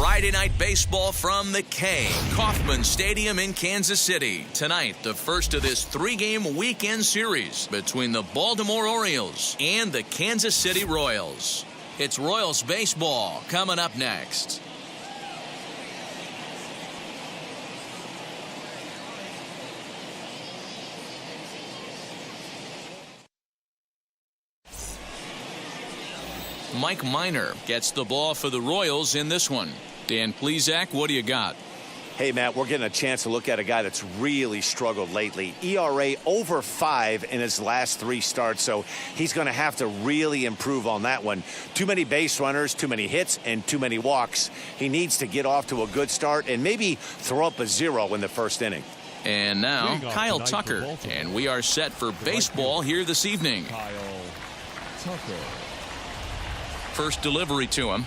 Friday Night Baseball from the K. Kauffman Stadium in Kansas City. Tonight, the first of this 3-game weekend series between the Baltimore Orioles and the Kansas City Royals. It's Royals baseball coming up next. Mike Minor gets the ball for the Royals in this one. Dan Plesac, what do you got? Hey, Matt, we're getting a chance to look at a guy that's really struggled lately. ERA over 5 in his last 3 starts, so he's going to have to really improve on that one. Too many base runners, too many hits, and too many walks. He needs to get off to a good start and maybe throw up a 0 in the first inning. And now, Kyle Tucker, and we are set for baseball here this evening. Kyle Tucker. First delivery to him.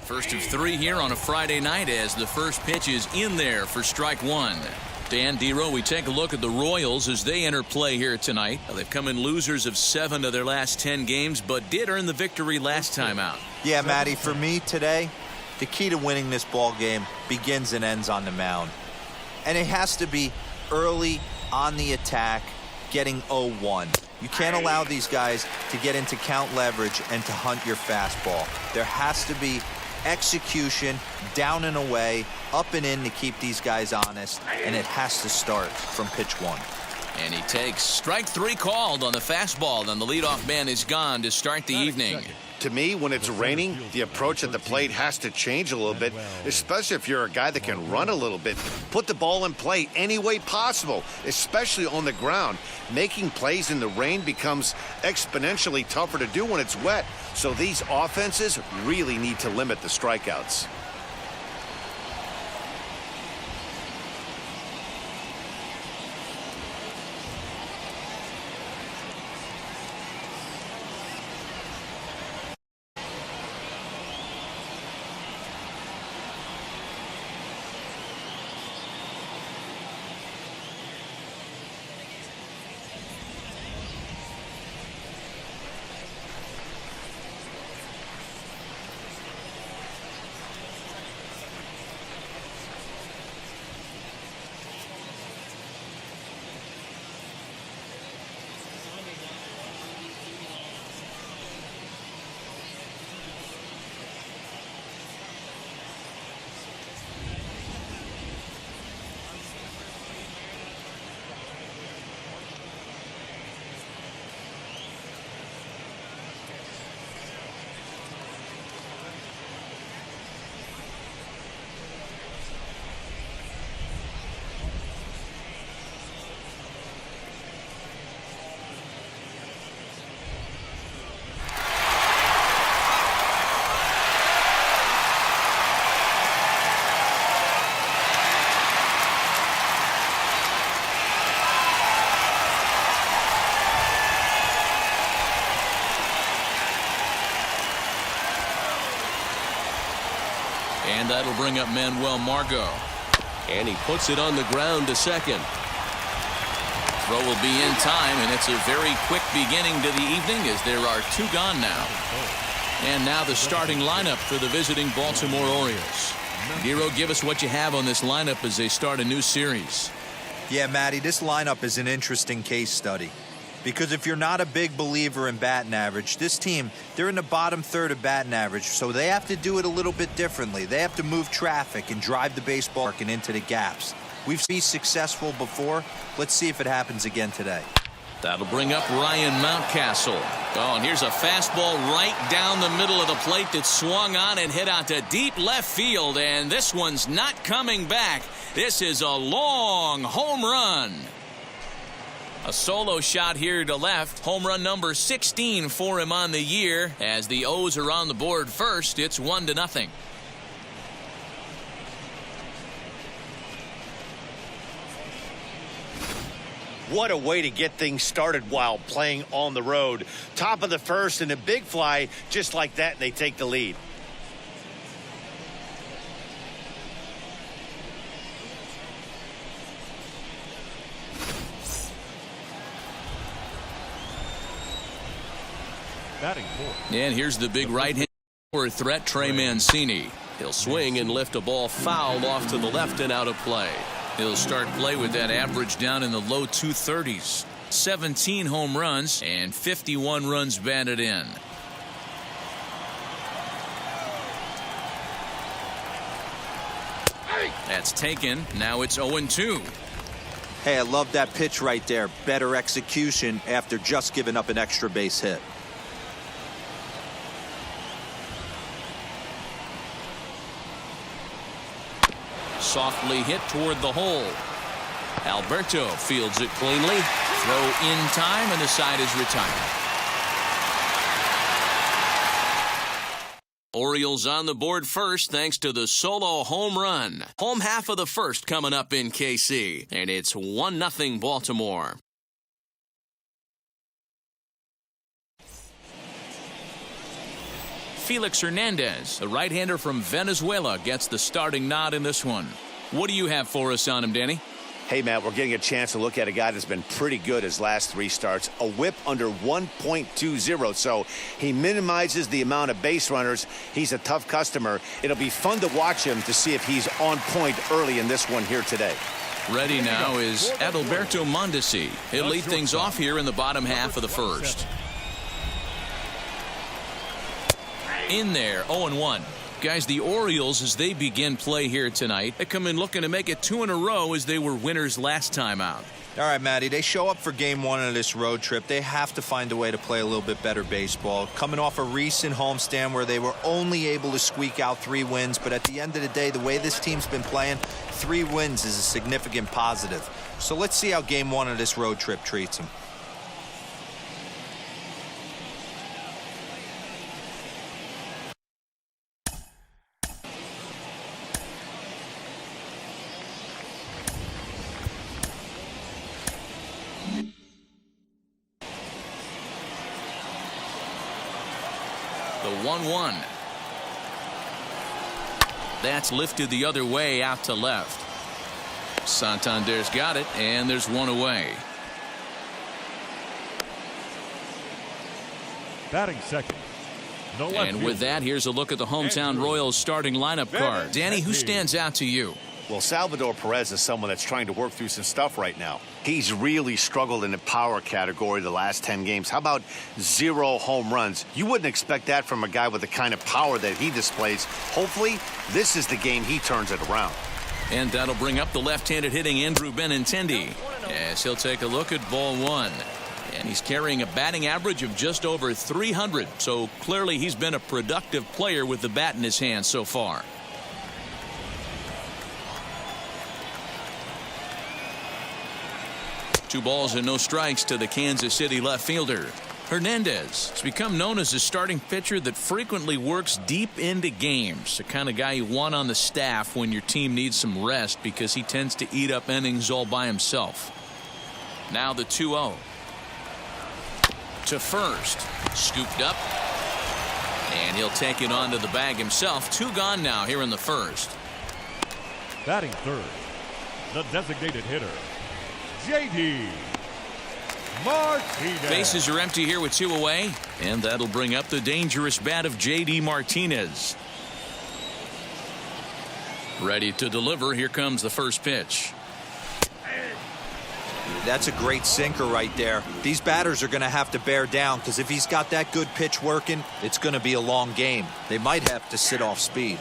First of 3 here on a Friday night as the first pitch is in there for strike 1. Dan Dero, we take a look at the Royals as they enter play here tonight. They've come in losers of 7 of their last 10 games, but did earn the victory last time out. Yeah, Matty, for me today, the key to winning this ball game begins and ends on the mound. And it has to be early on the attack, getting 0-1. You can't allow these guys to get into count leverage and to hunt your fastball. There has to be execution, down and away, up and in to keep these guys honest, and it has to start from pitch 1. And he takes strike 3 called on the fastball, and the leadoff man is gone to start the evening. To me, when it's raining, the approach at the plate has to change a little bit, especially if you're a guy that can run a little bit. Put the ball in play any way possible, especially on the ground. Making plays in the rain becomes exponentially tougher to do when it's wet, so these offenses really need to limit the strikeouts. And that'll bring up Manuel Margot. And he puts it on the ground to second. Throw will be in time, and it's a very quick beginning to the evening as there are 2 gone now. And now the starting lineup for the visiting Baltimore Orioles. Nero, give us what you have on this lineup as they start a new series. Yeah, Matty, this lineup is an interesting case study. Because if you're not a big believer in batting average, this team, they're in the bottom third of batting average, so they have to do it a little bit differently. They have to move traffic and drive the baseball and into the gaps. We've been successful before. Let's see if it happens again today. That'll bring up Ryan Mountcastle. Oh, and here's a fastball right down the middle of the plate that swung on and hit out to deep left field, and this one's not coming back. This is a long home run. A solo shot here to left. Home run number 16 for him on the year. As the O's are on the board first, it's 1-0. What a way to get things started while playing on the road. Top of the first and a big fly just like that, and they take the lead. Batting 4. And here's the big right-hand threat, Trey Mancini. He'll swing and lift a ball foul off to the left and out of play. He'll start play with that average down in the low 230s. 17 home runs and 51 runs batted in. That's taken. Now it's 0-2. Hey, I love that pitch right there. Better execution after just giving up an extra base hit. Softly hit toward the hole. Alberto fields it cleanly. Throw in time, and the side is retired. Orioles on the board first thanks to the solo home run. Home half of the first coming up in KC, and it's 1-0 Baltimore. Felix Hernandez, the right-hander from Venezuela, gets the starting nod in this one. What do you have for us on him, Danny? Hey, Matt, we're getting a chance to look at a guy that's been pretty good his last 3 starts. A whip under 1.20, so he minimizes the amount of base runners. He's a tough customer. It'll be fun to watch him to see if he's on point early in this one here today. Ready now is Adalberto Mondesi. He'll lead things off here in the bottom half of the first. In there, 0-1. Guys, the Orioles, as they begin play here tonight, they come in looking to make it 2 in a row as they were winners last time out. All right, Matty, they show up for game 1 of this road trip. They have to find a way to play a little bit better baseball. Coming off a recent homestand where they were only able to squeak out 3 wins, but at the end of the day, the way this team's been playing, 3 wins is a significant positive. So let's see how game 1 of this road trip treats them. The 1-1. That's lifted the other way out to left. Santander's got it, and there's 1 away. Batting second. And with that, here's a look at the hometown Royals starting lineup card. Danny, who stands out to you? Well, Salvador Perez is someone that's trying to work through some stuff right now. He's really struggled in the power category the last 10 games. How about 0 home runs? You wouldn't expect that from a guy with the kind of power that he displays. Hopefully, this is the game he turns it around. And that'll bring up the left-handed hitting Andrew Benintendi. Yes, he'll take a look at ball 1. And he's carrying a batting average of just over 300. So clearly he's been a productive player with the bat in his hand so far. Two balls and no strikes to the Kansas City left fielder. Hernandez has become known as a starting pitcher that frequently works deep into games. The kind of guy you want on the staff when your team needs some rest because he tends to eat up innings all by himself. Now the 2-0. To first. Scooped up. And he'll take it onto the bag himself. 2 gone now here in the first. Batting third, the designated hitter, J.D. Martinez. Bases are empty here with 2 away. And that'll bring up the dangerous bat of J.D. Martinez. Ready to deliver. Here comes the first pitch. That's a great sinker right there. These batters are going to have to bear down because if he's got that good pitch working, it's going to be a long game. They might have to sit off speed.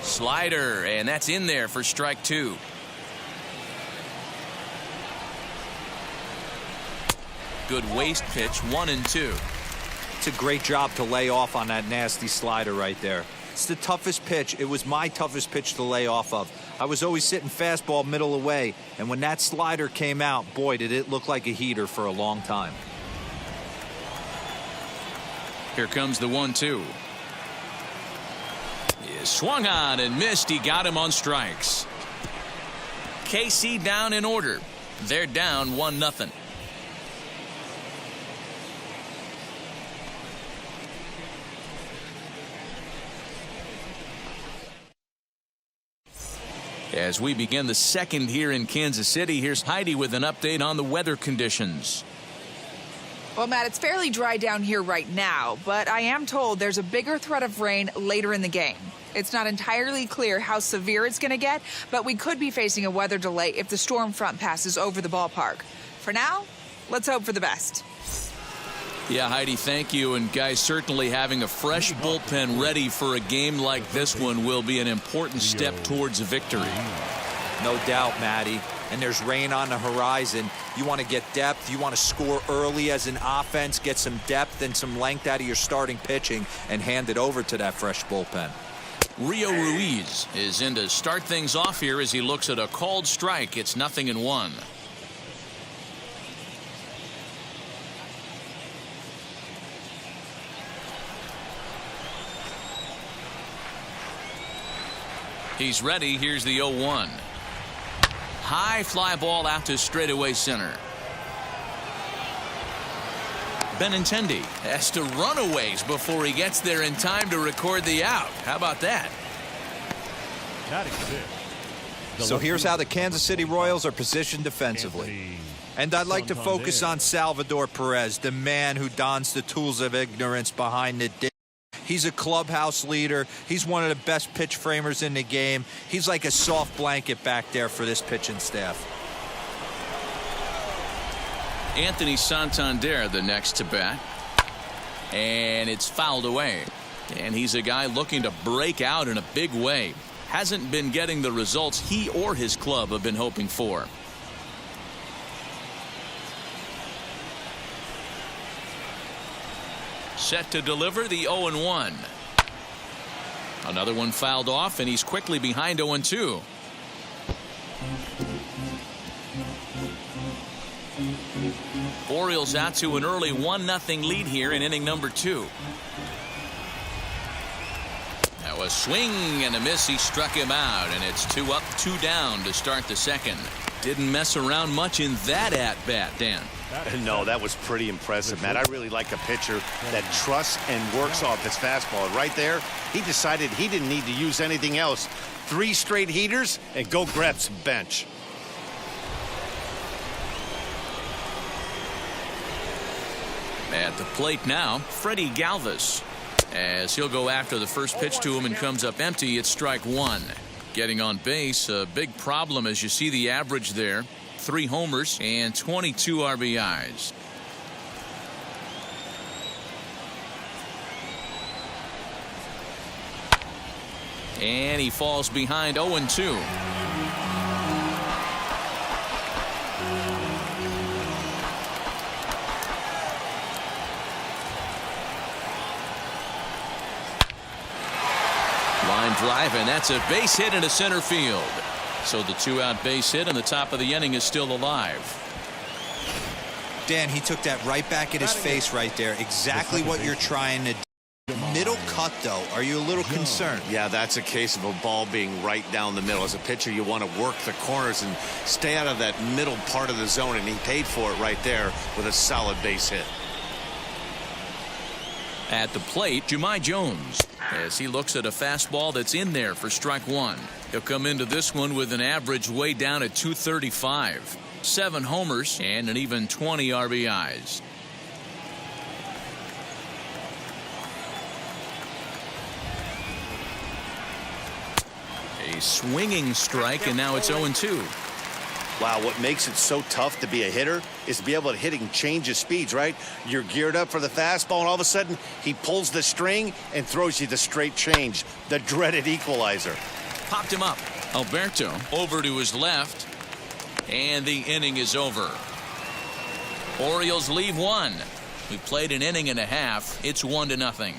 Slider, and that's in there for strike 2. Good waist pitch, 1-2. It's a great job to lay off on that nasty slider right there. It's the toughest pitch. It was my toughest pitch to lay off of. I was always sitting fastball middle away, and when that slider came out, boy, did it look like a heater for a long time. Here comes the 1-2. He swung on and missed. He got him on strikes. KC down in order. They're down 1-0. As we begin the second here in Kansas City, here's Heidi with an update on the weather conditions. Well, Matt, it's fairly dry down here right now, but I am told there's a bigger threat of rain later in the game. It's not entirely clear how severe it's going to get, but we could be facing a weather delay if the storm front passes over the ballpark. For now, let's hope for the best. Yeah, Heidi, thank you. And guys, certainly having a fresh bullpen ready for a game like this one will be an important step towards a victory. No doubt, Matty. And there's rain on the horizon. You want to get depth. You want to score early as an offense, get some depth and some length out of your starting pitching, and hand it over to that fresh bullpen. Rio Ruiz is in to start things off here as he looks at a called strike. It's 0-1. He's ready. Here's the 0-1. High fly ball out to straightaway center. Benintendi has to run a ways before he gets there in time to record the out. How about that? So here's how the Kansas City Royals are positioned defensively. And I'd like to focus on Salvador Perez, the man who dons the tools of ignorance behind the dish. He's a clubhouse leader. He's one of the best pitch framers in the game. He's like a soft blanket back there for this pitching staff. Anthony Santander the next to bat. And it's fouled away. And he's a guy looking to break out in a big way. Hasn't been getting the results he or his club have been hoping for. Set to deliver the 0-1. Another one fouled off, and he's quickly behind 0-2. Orioles out to an early 1-0 lead here in inning number 2. Now a swing and a miss. He struck him out, and it's 2 up, 2 down to start the second. Didn't mess around much in that at-bat, Dan. No, that was pretty impressive, Matt. I really like a pitcher that trusts and works off his fastball. Right there, he decided he didn't need to use anything else. 3 straight heaters and go grab some bench. At the plate now, Freddie Galvis. As he'll go after the first pitch to him and comes up empty, it's strike 1. Getting on base, a big problem as you see the average there. 3 homers and 22 RBIs. And he falls behind 0-2. Line drive, and that's a base hit into center field. So the 2-out base hit and the top of the inning is still alive. Dan, he took that right back at his face right there. Exactly what you're trying to do. Middle cut, though. Are you a little concerned? Yeah, that's a case of a ball being right down the middle. As a pitcher, you want to work the corners and stay out of that middle part of the zone, and he paid for it right there with a solid base hit. At the plate, Jahmai Jones, as he looks at a fastball that's in there for strike 1. He'll come into this one with an average way down at 235. 7 homers and an even 20 RBIs. A swinging strike, and now it's 0-2. Wow, what makes it so tough to be a hitter is to be able to hit and change his speeds, right? You're geared up for the fastball, and all of a sudden, he pulls the string and throws you the straight change, the dreaded equalizer. Popped him up. Alberto over to his left, and the inning is over. Orioles leave 1. We played an inning and a half. It's 1-0.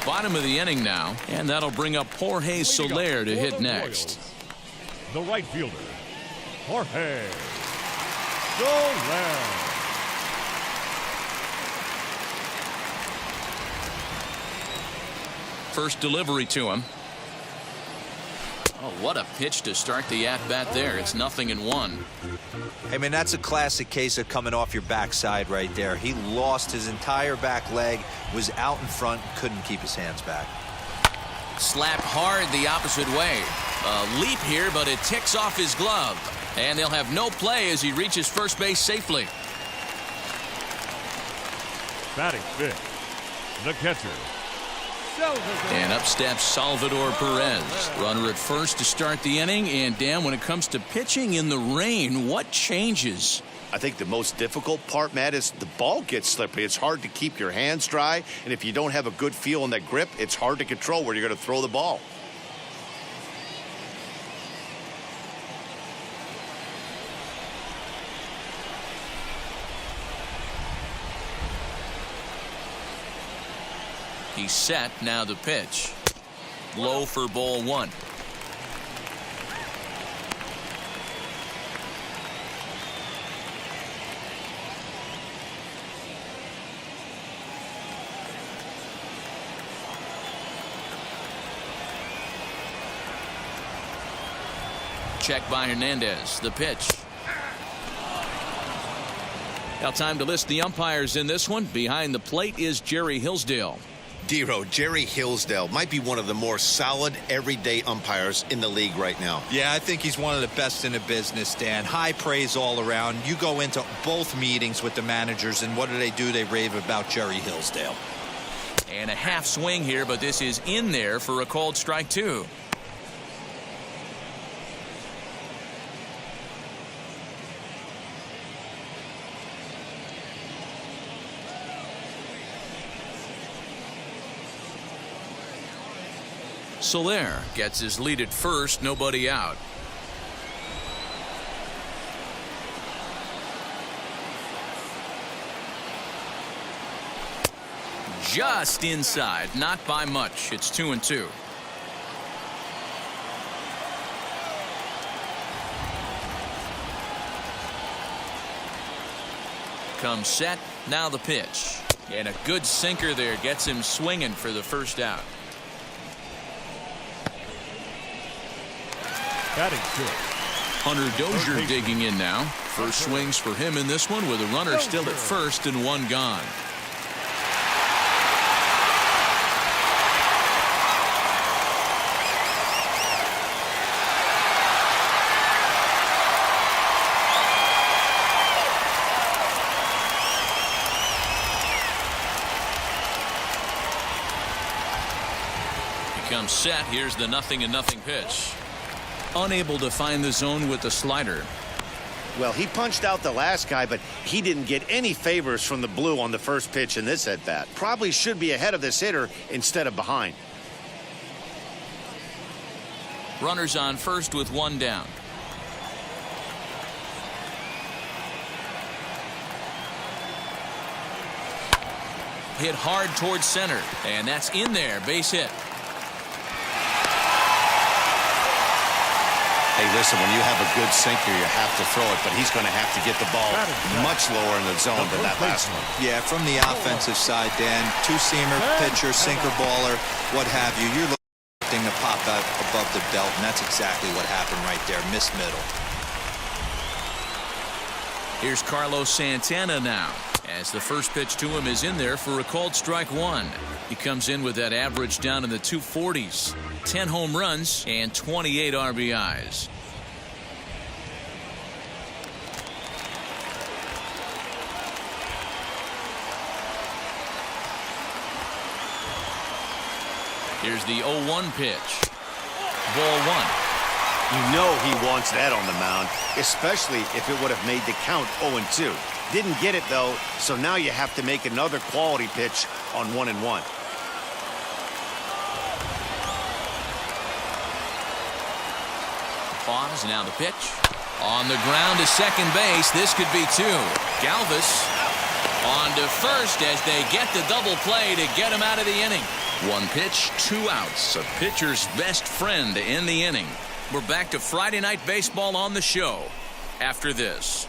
Bottom of the inning now, and that'll bring up Jorge Soler to hit next. The right fielder, Jorge Soler. First delivery to him. Oh, what a pitch to start the at-bat there. It's 0-1. I mean, that's a classic case of coming off your backside right there. He lost his entire back leg, was out in front, couldn't keep his hands back. Slapped hard the opposite way. A leap here, but it ticks off his glove. And they'll have no play as he reaches first base safely. Batting fifth, the catcher. And up steps Salvador Perez. Runner at first to start the inning. And Dan, when it comes to pitching in the rain, what changes? I think the most difficult part, Matt, is the ball gets slippery. It's hard to keep your hands dry, and if you don't have a good feel in that grip, it's hard to control where you're going to throw the ball. He's set. Now the pitch. Low for ball one. Check by Hernandez. The pitch. Now time to list the umpires in this one. Behind the plate is Jerry Hillsdale. Dero, Jerry Hillsdale might be one of the more solid everyday umpires in the league right now. Yeah, I think he's one of the best in the business, Dan. High praise all around. You go into both meetings with the managers, and what do? They rave about Jerry Hillsdale. And a half swing here, but this is in there for a called strike two. Soler gets his lead at first, nobody out. Just inside, not by much. It's 2-2. Comes set, now the pitch. And a good sinker there gets him swinging for the first out. Batting fifth, Hunter Dozier digging in now. First swings for him in this one with a runner still at first and one gone. He comes set. Here's the 0-0 pitch. Unable to find the zone with the slider. Well, he punched out the last guy, but he didn't get any favors from the blue on the first pitch in this at-bat. Probably should be ahead of this hitter instead of behind. Runners on first with one down. Hit hard towards center, and that's in there. Base hit. Hey, listen, when you have a good sinker, you have to throw it, but he's going to have to get the ball much lower in the zone than that last one. Yeah, from the offensive side, Dan, two-seamer, pitcher, sinker, baller, what have you. You're looking to pop out above the belt, and that's exactly what happened right there. Missed middle. Here's Carlos Santana now, as the first pitch to him is in there for a called strike one. He comes in with that average down in the 240s. 10 home runs and 28 RBIs. Here's the 0-1 pitch. Ball one. You know he wants that on the mound, especially if it would have made the count 0-2. Didn't get it, though, so now you have to make another quality pitch on 1-1. Pause, now the pitch. On the ground to second base. This could be two. Galvis on to first as they get the double play to get him out of the inning. One pitch, 2 outs. A pitcher's best friend in the inning. We're back to Friday Night Baseball on the show after this.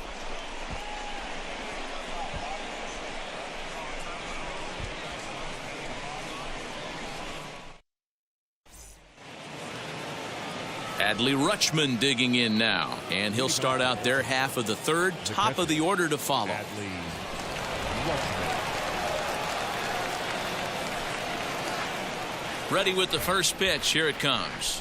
Adley Rutschman digging in now, and he'll start out their half of the third. Top of the order to follow. Ready with the first pitch. Here it comes.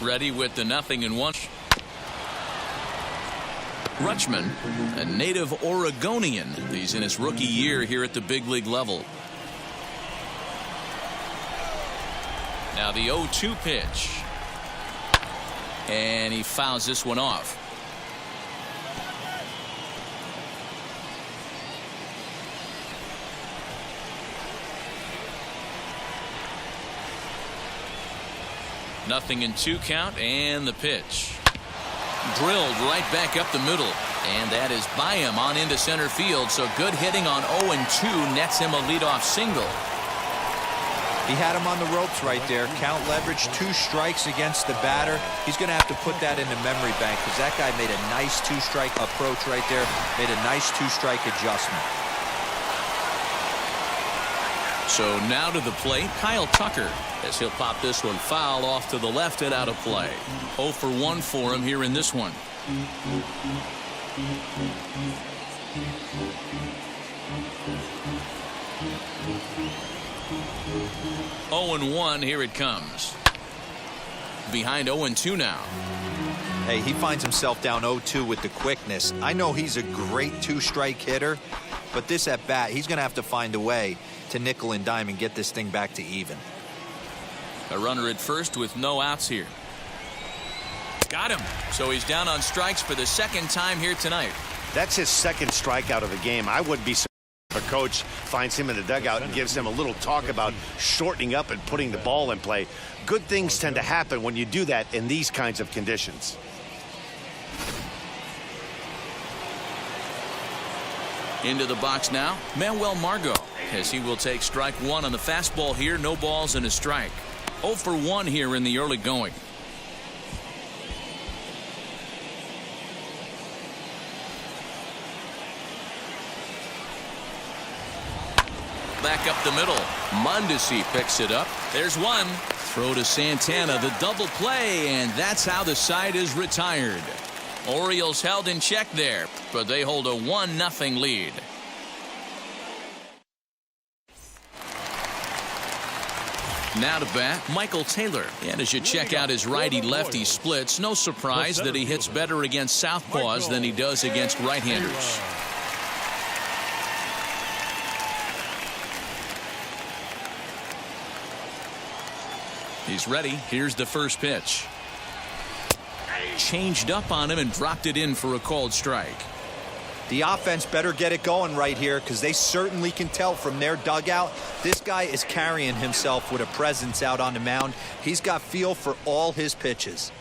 Ready with the 0-1. Rutschman, a native Oregonian. He's in his rookie year here at the big league level. Now the 0-2 pitch. And he fouls this one off. Nothing in 2 count, and the pitch. Drilled right back up the middle, and that is by him on into center field. So good hitting on 0-2 nets him a leadoff single. He had him on the ropes right there. Count leverage, 2 strikes against the batter. He's going to have to put that in the memory bank because that guy made a nice 2-strike approach right there. Made a nice 2-strike adjustment. So now to the plate, Kyle Tucker, as he'll pop this one foul off to the left and out of play. 0 for 1 for him here in this one. 0-1, here it comes. Behind 0-2 now. Hey, he finds himself down 0-2 with the quickness. I know he's a great 2-strike hitter, but this at bat, he's going to have to find a way to nickel and dime and get this thing back to even. A runner at first with no outs here. Got him. So he's down on strikes for the 2nd time here tonight. That's his 2nd strikeout of the game. I wouldn't be surprised if a coach finds him in the dugout and gives him a little talk about shortening up and putting the ball in play. Good things tend to happen when you do that in these kinds of conditions. Into the box now, Manuel Margot, as he will take strike 1 on the fastball here. No balls and a strike. 0 for 1 here in the early going. Back up the middle. Mondesi picks it up. There's one. Throw to Santana, the double play, and that's how the side is retired. Orioles held in check there, but they hold a 1-0 lead. Now to bat, Michael Taylor. And as you check out his righty-lefty splits, no surprise that he hits better against southpaws than he does against right-handers. He's ready. Here's the first pitch. Changed up on him and dropped it in for a called strike. The offense better get it going right here because they certainly can tell from their dugout this guy is carrying himself with a presence out on the mound. He's got feel for all his pitches.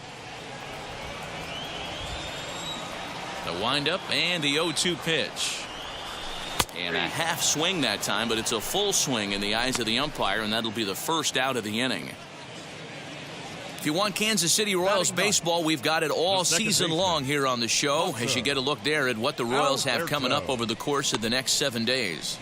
The windup and the 0-2 pitch. And a half swing that time, but it's a full swing in the eyes of the umpire, and that'll be the first out of the inning. If you want Kansas City Royals baseball, we've got it all season long here on the show as you get a look there at what the Royals have coming up over the course of the next 7 days.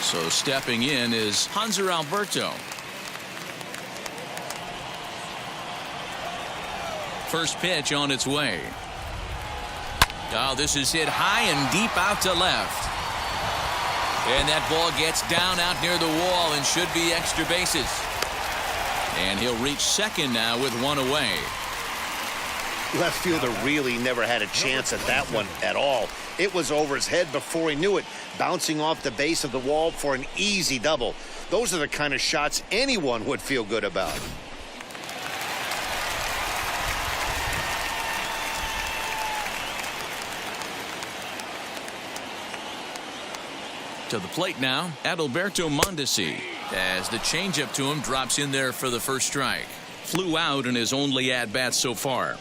So stepping in is Hanser Alberto. First pitch on its way. Oh, this is hit high and deep out to left. And that ball gets down out near the wall and should be extra bases. And he'll reach second now with one away. Left fielder really never had a chance at that one at all. It was over his head before he knew it, bouncing off the base of the wall for an easy double. Those are the kind of shots anyone would feel good about. To the plate now, Adalberto Mondesi, as the changeup to him drops in there for the first strike. Flew out in his only at-bat so far.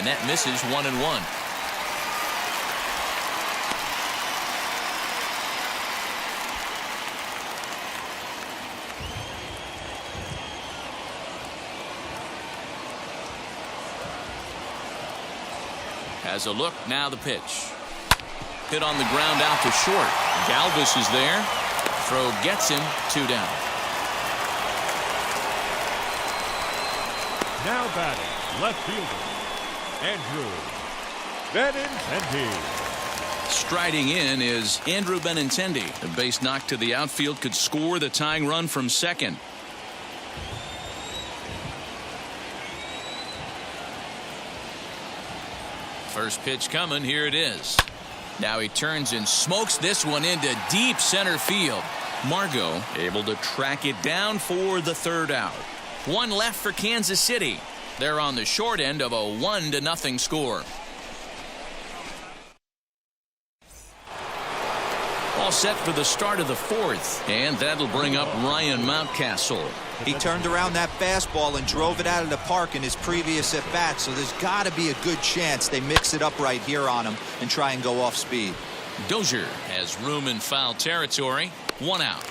And that misses 1-1. Has a look, now the pitch. Hit on the ground out to short. Galvis is there. Throw gets him, 2 down. Now batting, left fielder, Andrew Benintendi. Striding in is Andrew Benintendi. The base knock to the outfield could score the tying run from second. First pitch coming, here it is. Now he turns and smokes this one into deep center field. Margot able to track it down for the 3rd out. 1 left for Kansas City. They're on the short end of a 1-0 score. All set for the start of the 4th, and that'll bring up Ryan Mountcastle. He turned around that fastball and drove it out of the park in his previous at-bat, so there's got to be a good chance they mix it up right here on him and try and go off speed. Dozier has room in foul territory. 1 out.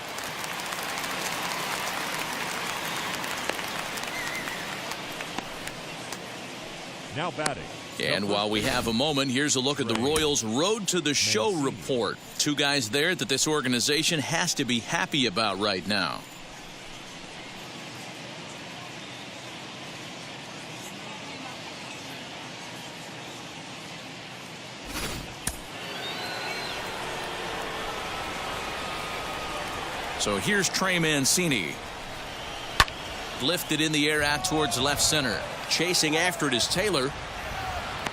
Now batting. And while we have a moment, here's a look at the Royals' Road to the Show report. 2 guys there that this organization has to be happy about right now. So here's Trey Mancini. Lifted in the air out towards left center. Chasing after it is Taylor.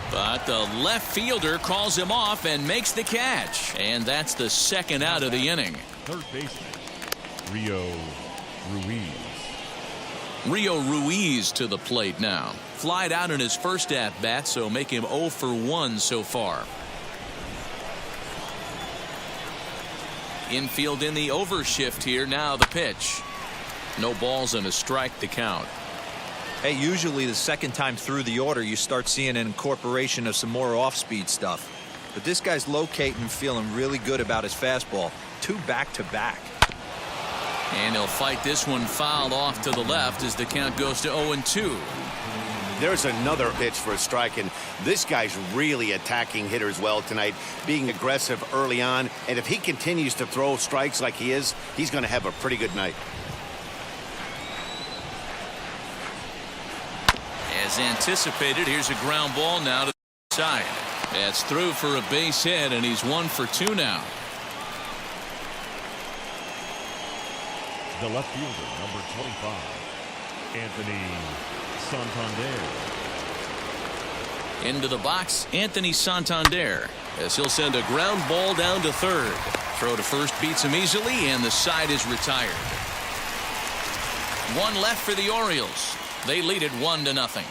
But the left fielder calls him off and makes the catch. And that's the 2nd out of the inning. Third baseman, Rio Ruiz. Rio Ruiz to the plate now. Flied out in his first at-bat, so make him 0 for 1 so far. Infield in the overshift here. Now the pitch. No balls and a strike to count. Hey, usually the 2nd time through the order you start seeing an incorporation of some more off-speed stuff. But this guy's locating, feeling really good about his fastball. 2 back-to-back. And he'll fight this one fouled off to the left as the count goes to 0-2. There's another pitch for a strike, and this guy's really attacking hitters well tonight, being aggressive early on. And if he continues to throw strikes like he is, he's going to have a pretty good night. As anticipated, here's a ground ball now to the side. That's through for a base hit, and he's 1 for 2 now. The left fielder, number 25, Anthony Santander. Into the box, Anthony Santander, as he'll send a ground ball down to 3rd. Throw to first beats him easily, and the side is retired. 1 left for the Orioles. They lead it 1-0.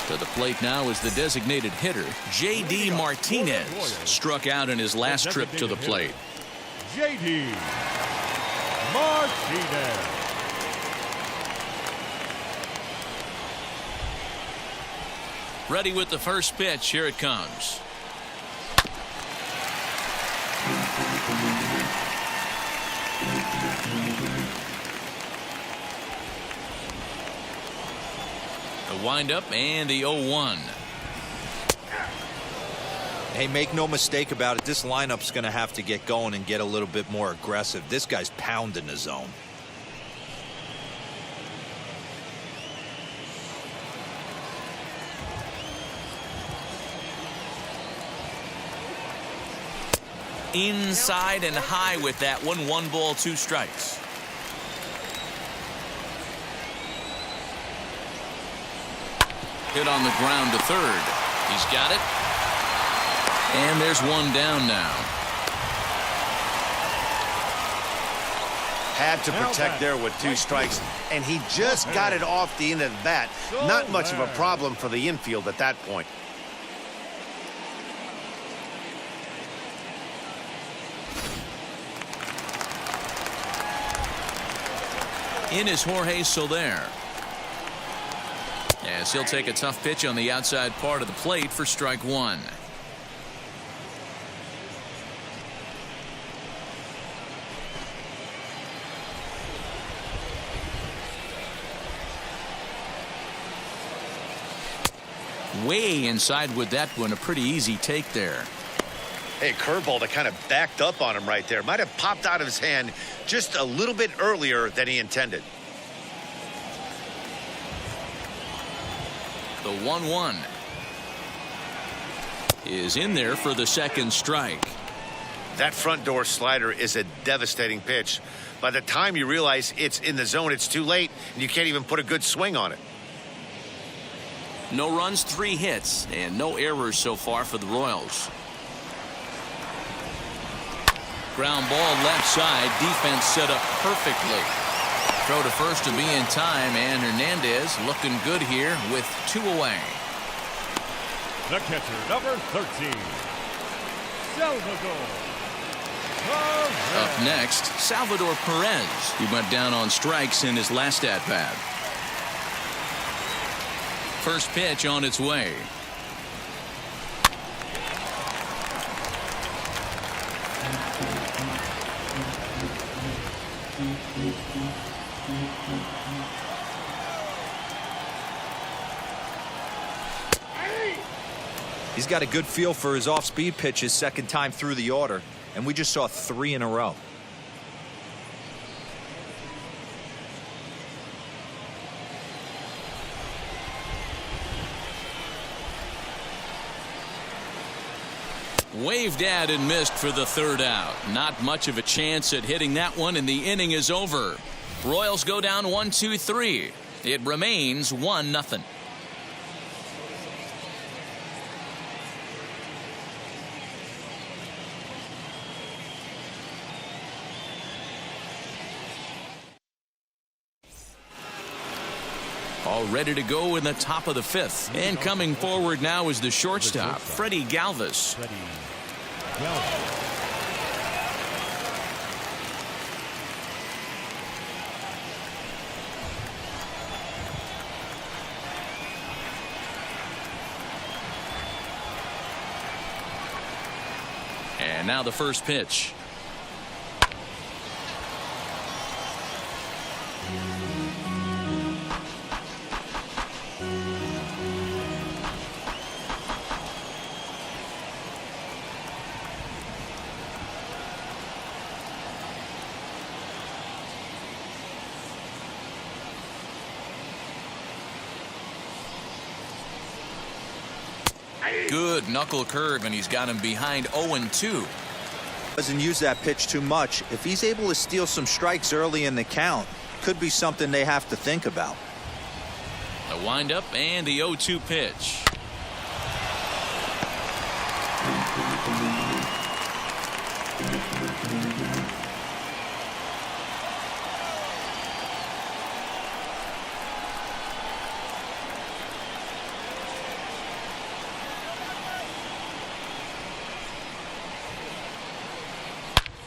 To the plate now is the designated hitter, J.D. Martinez. Struck out in his last trip to the plate. J.D. Martinez. Ready with the first pitch. Here it comes. The windup and the 0-1. Hey, make no mistake about it. This lineup's going to have to get going and get a little bit more aggressive. This guy's pounding the zone. Inside and high with that one. 1 ball, 2 strikes. Hit on the ground to 3rd. He's got it. And there's 1 down now. Had to protect there with 2 strikes, and he just got it off the end of the bat. Not much of a problem for the infield at that point. In is Jorge Soler. As he'll take a tough pitch on the outside part of the plate for strike one. Way inside with that one. A pretty easy take there. Hey, curveball that kind of backed up on him right there. Might have popped out of his hand just a little bit earlier than he intended. The 1-1 is in there for the second strike. That front door slider is a devastating pitch. By the time you realize it's in the zone, it's too late, and you can't even put a good swing on it. No runs, 3 hits, and no errors so far for the Royals. Ground ball left side. Defense set up perfectly. Throw to first to be in time, and Hernandez looking good here with 2 away. The catcher, number 13, Salvador Perez. Up next, Salvador Perez. He went down on strikes in his last at-bat. First pitch on its way. He's got a good feel for his off-speed pitches second time through the order, and we just saw 3 in a row. Waved at and missed for the 3rd out. Not much of a chance at hitting that one, and the inning is over. Royals go down 1-2-3. It remains 1-0. All ready to go in the top of the 5th. And coming forward now is the shortstop, Freddie Galvis. And now the first pitch. Good knuckle curve, and he's got him behind 0-2. Doesn't use that pitch too much. If he's able to steal some strikes early in the count, could be something they have to think about. The windup and the 0-2 pitch.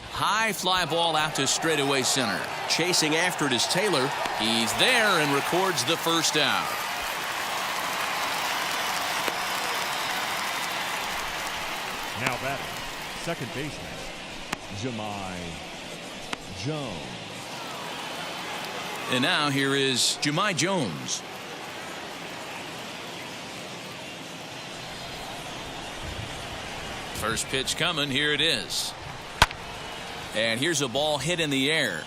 High fly ball out to straightaway center. Chasing after it is Taylor. He's there and records the first out. Now batting, second baseman, Jahmai Jones. And now here is Jahmai Jones. First pitch coming. Here it is. And here's a ball hit in the air.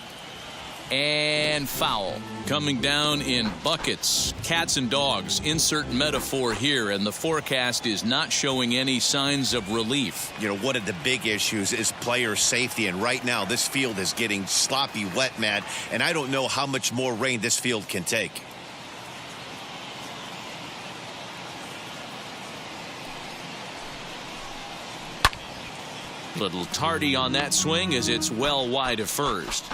And foul. Coming down in buckets. Cats and dogs. Insert metaphor here. And the forecast is not showing any signs of relief. You know, one of the big issues is player safety. And right now, this field is getting sloppy wet, Matt. And I don't know how much more rain this field can take. Little tardy on that swing as it's well wide of first.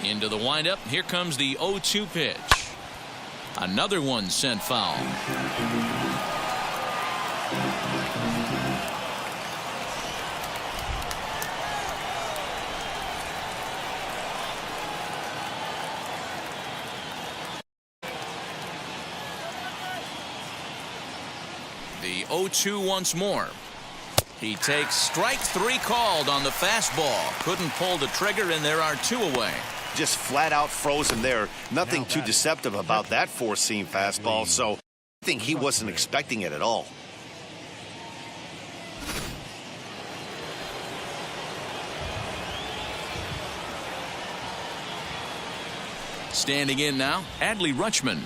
Into the windup. Here comes the 0-2 pitch. Another one sent foul. The 0-2 once more. He takes strike 3 called on the fastball. Couldn't pull the trigger, and there are 2 away. Just flat out frozen there. Nothing too deceptive about that four-seam fastball, so I think he wasn't expecting it at all. Standing in now, Adley Rutschman.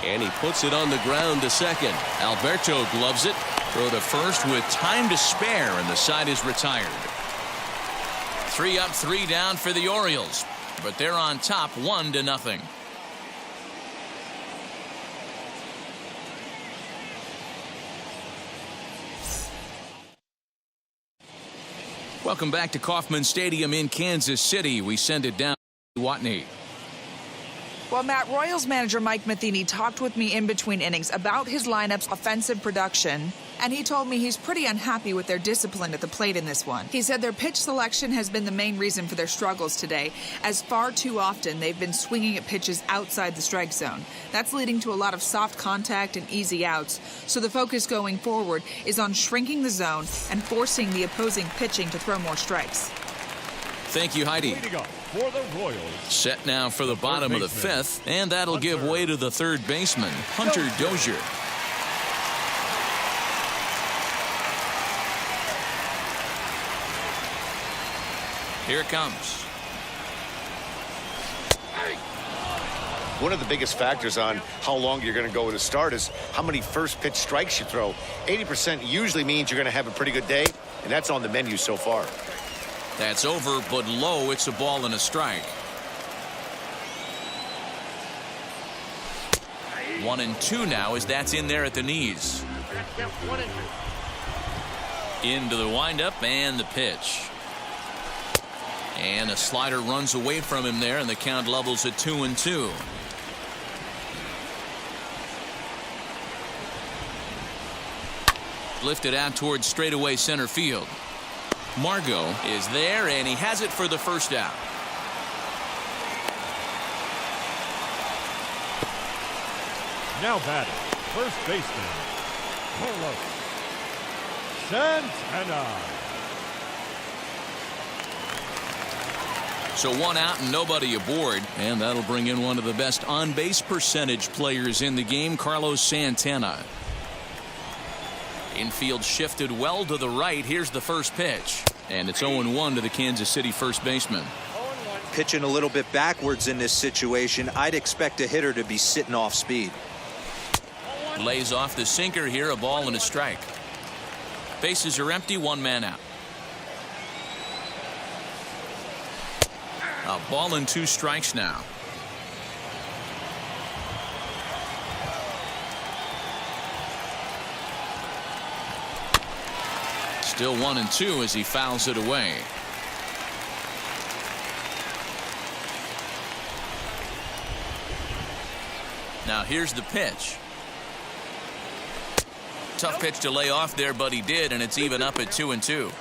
And he puts it on the ground to second. Alberto gloves it. Throw to first with time to spare, and the side is retired. 3 up, 3 down for the Orioles, but they're on top 1-0. Welcome back to Kauffman Stadium in Kansas City. We send it down to Watney. Well, Matt, Royals manager Mike Matheny talked with me in between innings about his lineup's offensive production, and he told me he's pretty unhappy with their discipline at the plate in this one. He said their pitch selection has been the main reason for their struggles today, as far too often they've been swinging at pitches outside the strike zone. That's leading to a lot of soft contact and easy outs, so the focus going forward is on shrinking the zone and forcing the opposing pitching to throw more strikes. Thank you, Heidi. Leading up for the Royals. Set now for the bottom of the 5th, and that'll give way to the third baseman, Hunter Dozier. Here it comes. One of the biggest factors on how long you're going to go with a start is how many first pitch strikes you throw. 80% usually means you're going to have a pretty good day, and that's on the menu so far. That's over, but low. It's a ball and a strike. 1-2 now, as that's in there at the knees. Into the windup and the pitch. And a slider runs away from him there, and the count levels at 2-2. Lifted out towards straightaway center field. Margot is there, and he has it for the first out. Now batting, first baseman, Carlos Santana. So 1 out and nobody aboard, and that'll bring in one of the best on-base percentage players in the game, Carlos Santana. Infield shifted well to the right. Here's the first pitch, and it's 0-1 to the Kansas City first baseman. Pitching a little bit backwards in this situation, I'd expect a hitter to be sitting off speed. Lays off the sinker here, a ball and a strike. Bases are empty, 1 man out. A ball and 2 strikes now. Still 1-2 as he fouls it away. Now here's the pitch. Tough pitch to lay off there, but he did, and it's even up at 2-2.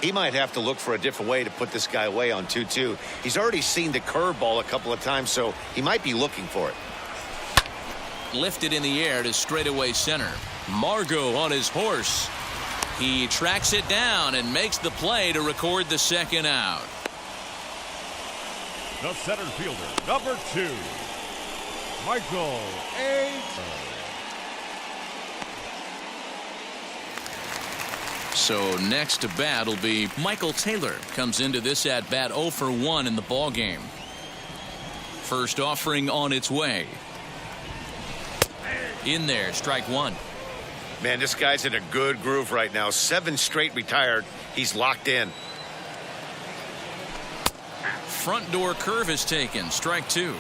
He might have to look for a different way to put this guy away on 2-2. He's already seen the curveball a couple of times, so he might be looking for it. Lifted in the air to straightaway center. Margot on his horse. He tracks it down and makes the play to record the second out. The center fielder, number 2, Michael A. So next to bat will be Michael Taylor. Comes into this at bat 0 for 1 in the ball game. First offering on its way. In there, strike 1. Man, this guy's in a good groove right now. 7 straight retired. He's locked in. Front door curve is taken, strike 2.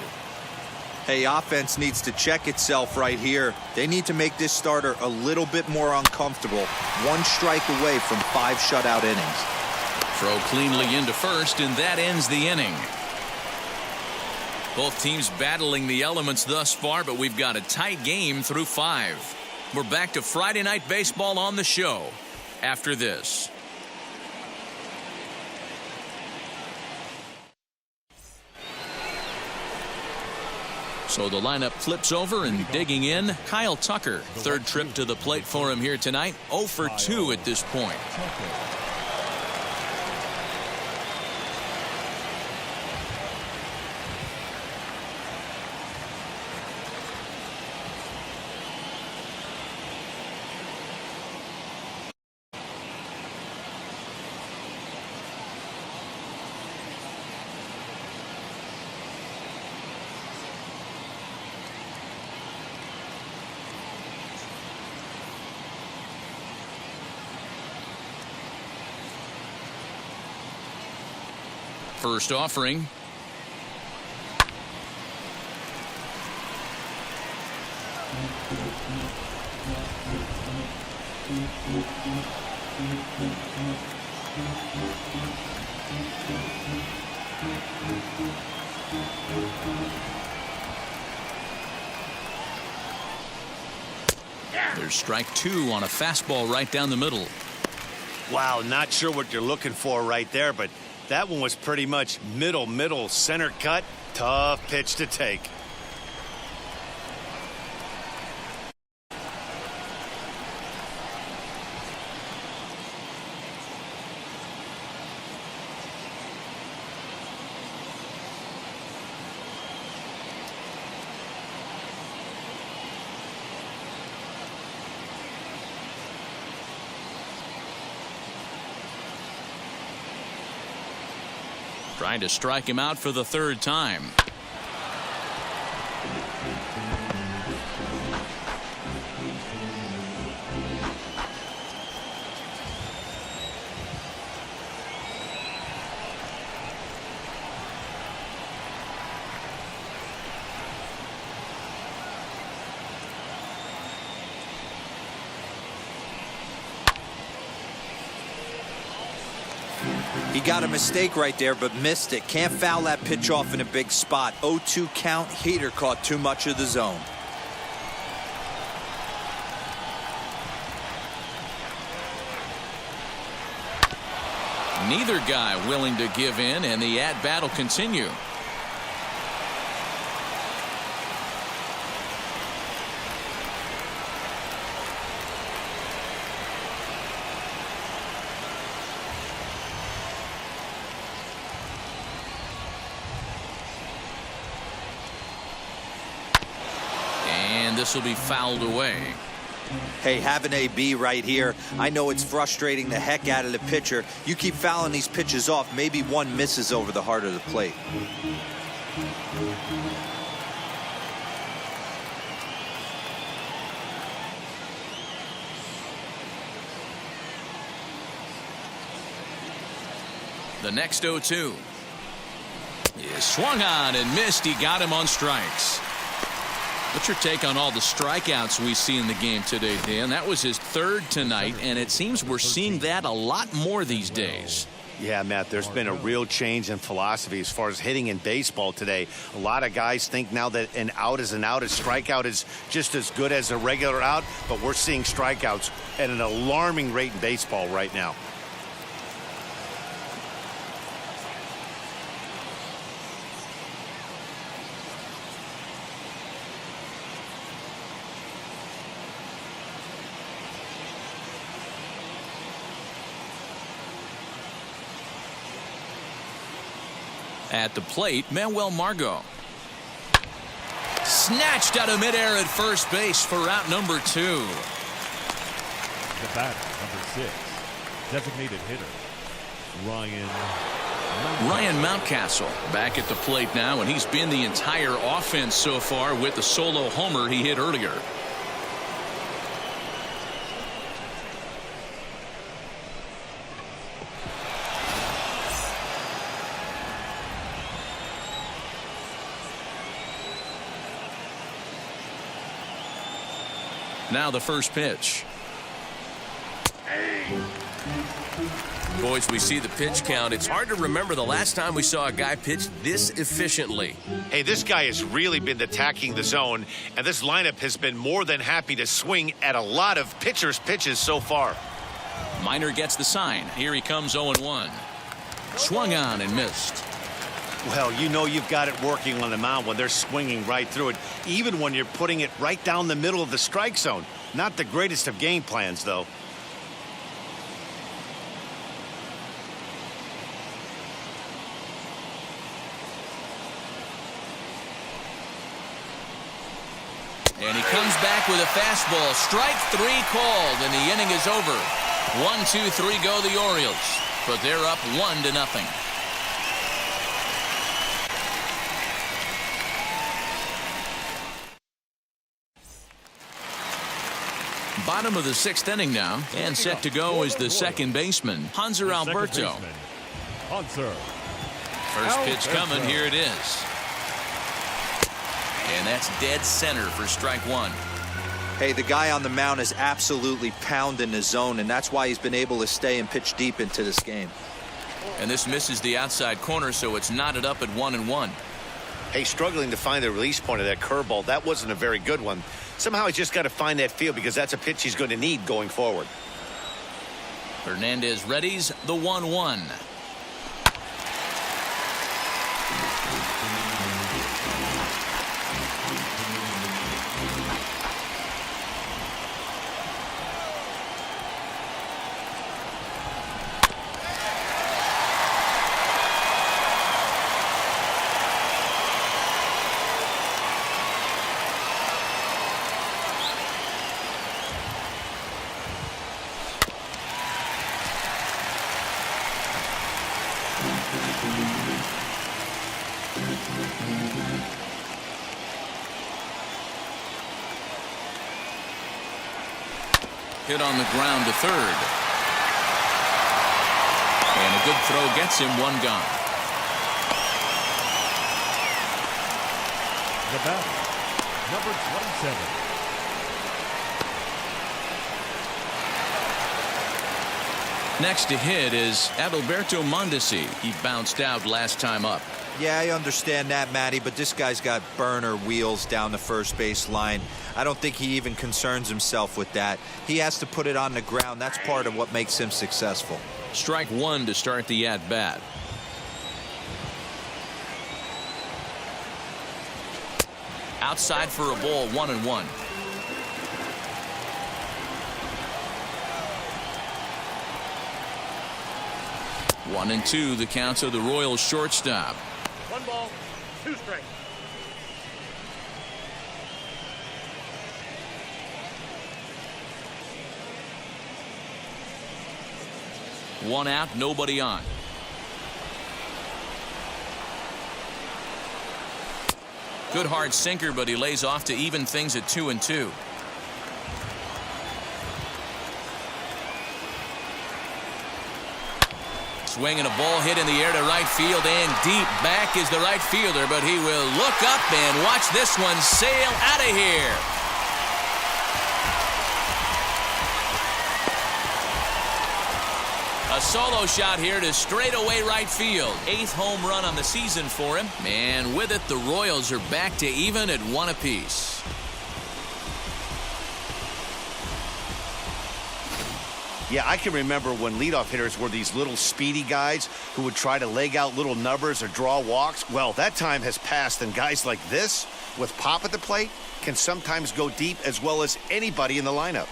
Hey, offense needs to check itself right here. They need to make this starter a little bit more uncomfortable. 1 strike away from 5 shutout innings. Throw cleanly into first, and that ends the inning. Both teams battling the elements thus far, but we've got a tight game through 5. We're back to Friday Night Baseball on the show after this. So the lineup flips over, and digging in, Kyle Tucker. Third trip to the plate for him here tonight. 0 for 2 at this point. First offering. There's strike 2 on a fastball right down the middle. Wow, not sure what you're looking for right there, but that one was pretty much middle center cut. Tough pitch to take. Trying to strike him out for the 3rd time. He got a mistake right there, but missed it. Can't foul that pitch off in a big spot. 0-2 count. Heater caught too much of the zone. Neither guy willing to give in, and the at-bat will continue. This will be fouled away. Hey, have an AB right here. I know it's frustrating the heck out of the pitcher. You keep fouling these pitches off, maybe one misses over the heart of the plate. The next 0-2 is swung on and missed. He got him on strikes. What's your take on all the strikeouts we see in the game today, Dan? That was his 3rd tonight, and it seems we're seeing that a lot more these days. Yeah, Matt, there's been a real change in philosophy as far as hitting in baseball today. A lot of guys think now that an out is an out. A strikeout is just as good as a regular out, but we're seeing strikeouts at an alarming rate in baseball right now. At the plate, Manuel Margot. Snatched out of midair at first base for out number 2. The batter, number 6, designated hitter, Ryan Mountcastle back at the plate now, and he's been the entire offense so far with the solo homer he hit earlier. Now the first pitch. Boys, we see the pitch count. It's hard to remember the last time we saw a guy pitch this efficiently. Hey, this guy has really been attacking the zone, and this lineup has been more than happy to swing at a lot of pitchers' pitches so far. Minor gets the sign. Here he comes 0-1. Swung on and missed. Well, you know you've got it working on the mound when they're swinging right through it, even when you're putting it right down the middle of the strike zone. Not the greatest of game plans, though. And he comes back with a fastball. Strike 3 called, and the inning is over. 1, 2, 3 go the Orioles, but they're up 1-0. Bottom of the 6th inning now, and set to go is the second baseman, Hanser Alberto. Hanser. First pitch coming, here it is. And that's dead center for strike 1. Hey, the guy on the mound is absolutely pounding the zone, and that's why he's been able to stay and pitch deep into this game. And this misses the outside corner, so it's knotted up at 1-1. Hey, struggling to find the release point of that curveball. That wasn't a very good one. Somehow he's just got to find that feel because that's a pitch he's going to need going forward. Hernandez readies the 1-1. Hit on the ground to third. And a good throw gets him 1 gone. The batter, number 27. Next to hit is Adalberto Mondesi. He bounced out last time up. Yeah, I understand that, Matty, but this guy's got burner wheels down the first base line. I don't think he even concerns himself with that. He has to put it on the ground. That's part of what makes him successful. Strike 1 to start the at-bat. Outside for a ball, 1-1. One and two, the count of the Royals shortstop. 1 ball, 2 strikes. One out, nobody on. Good hard sinker, but he lays off to even things at 2-2. Swing and a ball hit in the air to right field, and deep back is the right fielder, but he will look up and watch this one sail out of here. A solo shot here to straightaway right field. 8th home run on the season for him. And with it, the Royals are back to even at 1 apiece. Yeah, I can remember when leadoff hitters were these little speedy guys who would try to leg out little numbers or draw walks. Well, that time has passed, and guys like this, with pop at the plate, can sometimes go deep as well as anybody in the lineup.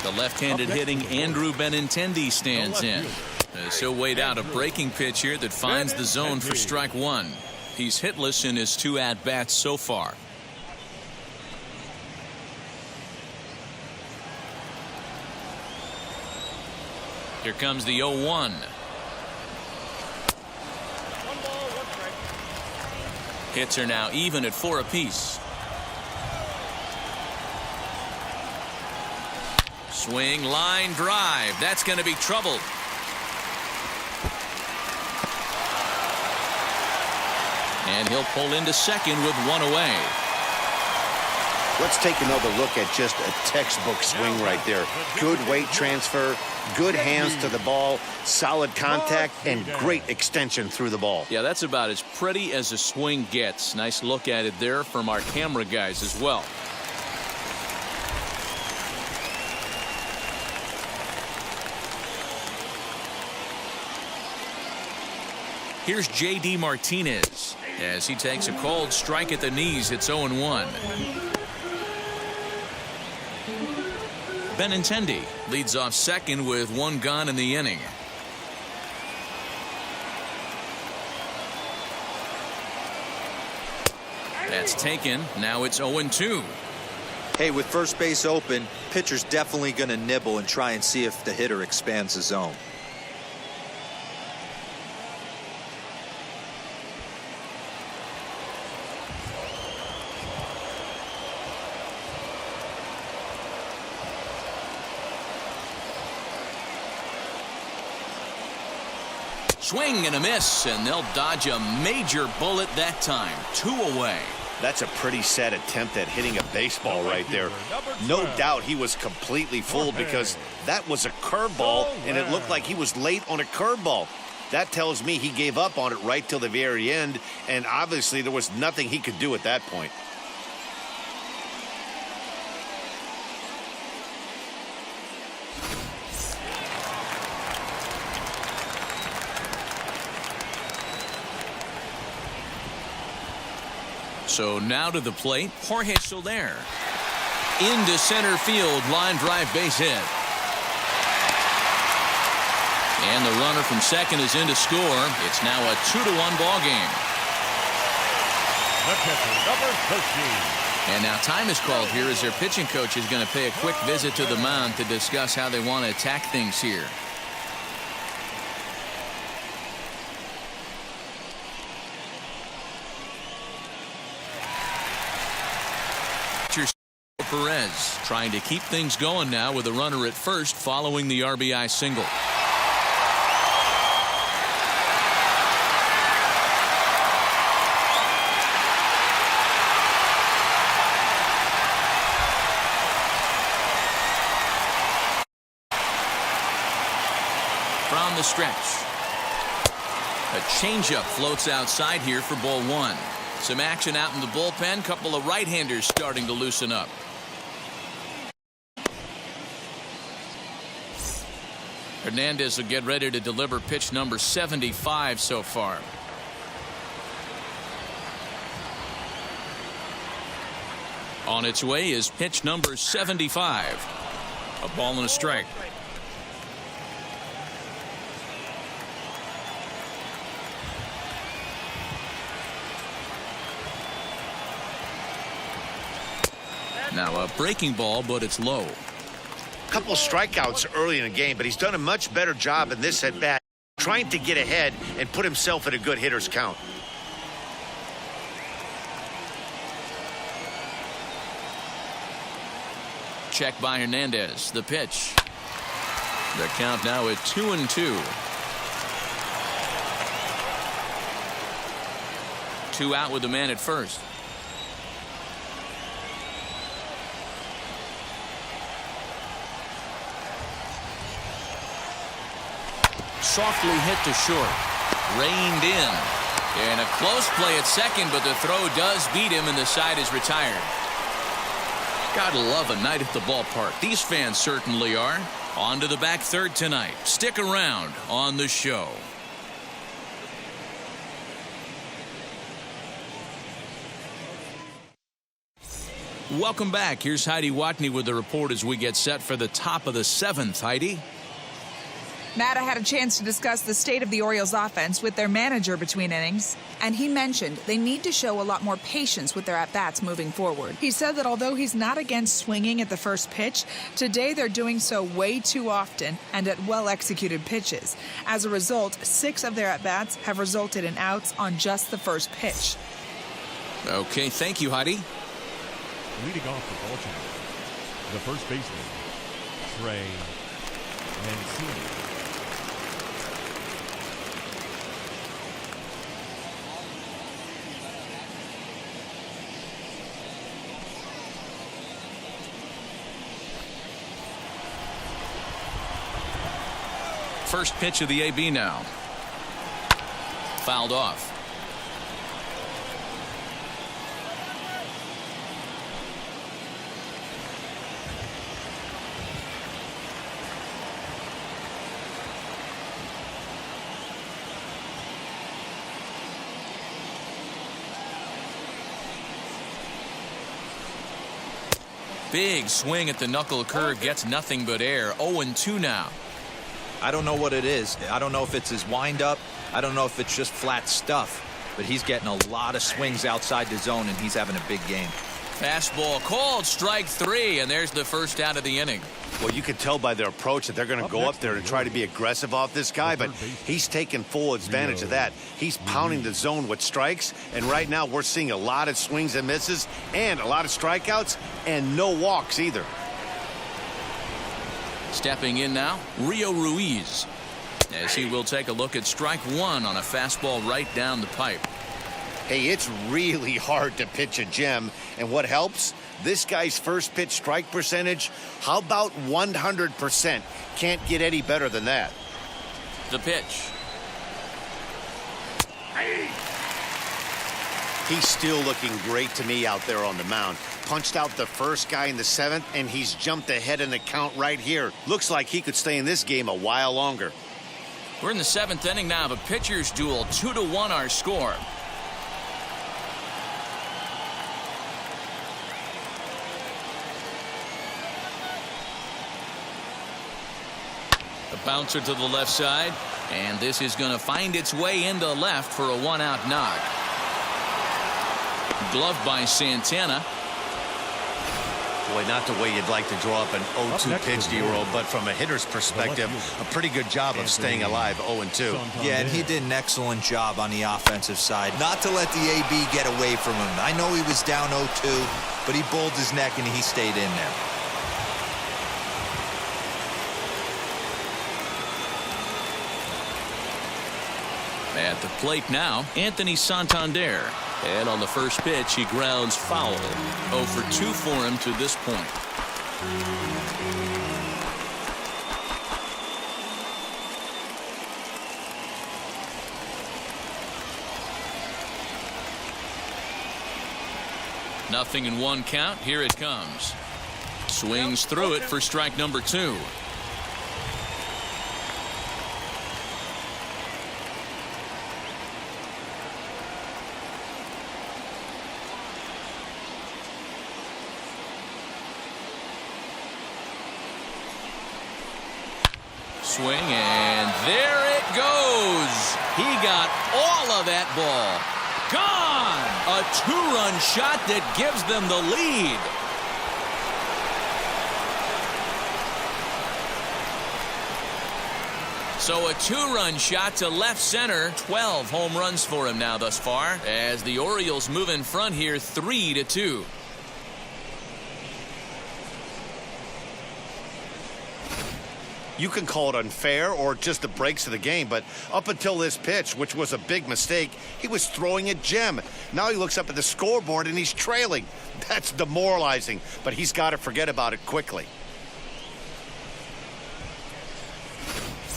The left-handed hitting Andrew Benintendi stands in. So weighed out a breaking pitch here that finds the zone for strike 1. He's hitless in his 2 at-bats so far. Here comes the 0-1. 1 ball, 1 strike. Hits are now even at 4 apiece. Swing, line drive. That's going to be trouble. And he'll pull into second with 1 away. Let's take another look at just a textbook swing right there. Good weight transfer, good hands to the ball, solid contact, and great extension through the ball. Yeah, that's about as pretty as a swing gets. Nice look at it there from our camera guys as well. Here's J.D. Martinez as he takes a cold strike at the knees. It's 0-1. Benintendi leads off second with one gone in the inning. That's taken. Now it's 0-2. Hey, with first base open, pitcher's definitely going to nibble and try and see if the hitter expands the zone. Swing and a miss, and they'll dodge a major bullet that time. 2 away. That's a pretty sad attempt at hitting a baseball right there. No doubt he was completely fooled because that was a curveball, and it looked like he was late on a curveball. That tells me he gave up on it right till the very end, and obviously there was nothing he could do at that point. So now to the plate, Jorge Soler. Into center field, line drive base hit. And the runner from second is in to score. It's now a 2-1 ball game. The pitcher, number 13. And now time is called here as their pitching coach is going to pay a quick visit to the mound to discuss how they want to attack things here. Perez trying to keep things going now with a runner at first following the RBI single. From the stretch. A changeup floats outside here for ball one. Some action out in the bullpen. Couple of right-handers starting to loosen up. Hernandez will get ready to deliver pitch number 75 so far. On its way is pitch number 75. A ball and a strike. Now a breaking ball, but it's low. Couple strikeouts early in the game, but he's done a much better job in this at-bat trying to get ahead and put himself at a good hitter's count. Check by Hernandez. The pitch. The count now at 2-2. 2 out with the man at first. Softly hit to short. Reined in. And a close play at second, but the throw does beat him and the side is retired. Gotta love a night at the ballpark. These fans certainly are. On to the back third tonight. Stick around on the show. Welcome back. Here's Heidi Watney with the report as we get set for the top of the 7th. Heidi? Matt, I had a chance to discuss the state of the Orioles offense with their manager between innings, and he mentioned they need to show a lot more patience with their at-bats moving forward. He said that although he's not against swinging at the first pitch, today they're doing so way too often and at well-executed pitches. As a result, 6 of their at-bats have resulted in outs on just the first pitch. Okay, thank you, Heidi. Leading off the Baltimore, the first baseman, Trey Mancini. First pitch of the AB now. Fouled off. Big swing at the knuckle curve, gets nothing but air. 0-2 now. I don't know what it is. I don't know if it's his windup. I don't know if it's just flat stuff. But he's getting a lot of swings outside the zone, and he's having a big game. Fastball called, strike 3, and there's the first out of the inning. Well, you can tell by their approach that they're going to go up there and try to be aggressive off this guy, but he's taking full advantage of that. He's pounding the zone with strikes, and right now we're seeing a lot of swings and misses and a lot of strikeouts and no walks either. Stepping in now, Rio Ruiz, as he will take a look at strike 1 on a fastball right down the pipe. Hey, it's really hard to pitch a gem, and what helps? This guy's first pitch strike percentage, how about 100%? Can't get any better than that. The pitch. He's still looking great to me out there on the mound. Punched out the first guy in the 7th, and he's jumped ahead in the count right here. Looks like he could stay in this game a while longer. We're in the 7th inning now of a pitcher's duel. 2-1 our score. The bouncer to the left side, and this is going to find its way into left for a 1-out knock. Gloved by Santana. Boy, not the way you'd like to draw up an 0-2 pitch, D-roll, but from a hitter's perspective, a pretty good job of staying alive 0-2. Yeah, and he did an excellent job on the offensive side. Not to let the AB get away from him. I know he was down 0-2, but he bowled his neck and he stayed in there. At the plate now, Anthony Santander. And on the first pitch, he grounds foul. 0 for 2 for him to this point. Nothing in 1 count. Here it comes. Swings through it for strike number 2. Swing, and there it goes. He got all of that ball. Gone! A 2-run shot that gives them the lead. So a 2-run shot to left center. 12 home runs for him now thus far, as the Orioles move in front here 3-2. You can call it unfair or just the breaks of the game, but up until this pitch, which was a big mistake, he was throwing a gem. Now he looks up at the scoreboard and he's trailing. That's demoralizing, but he's got to forget about it quickly.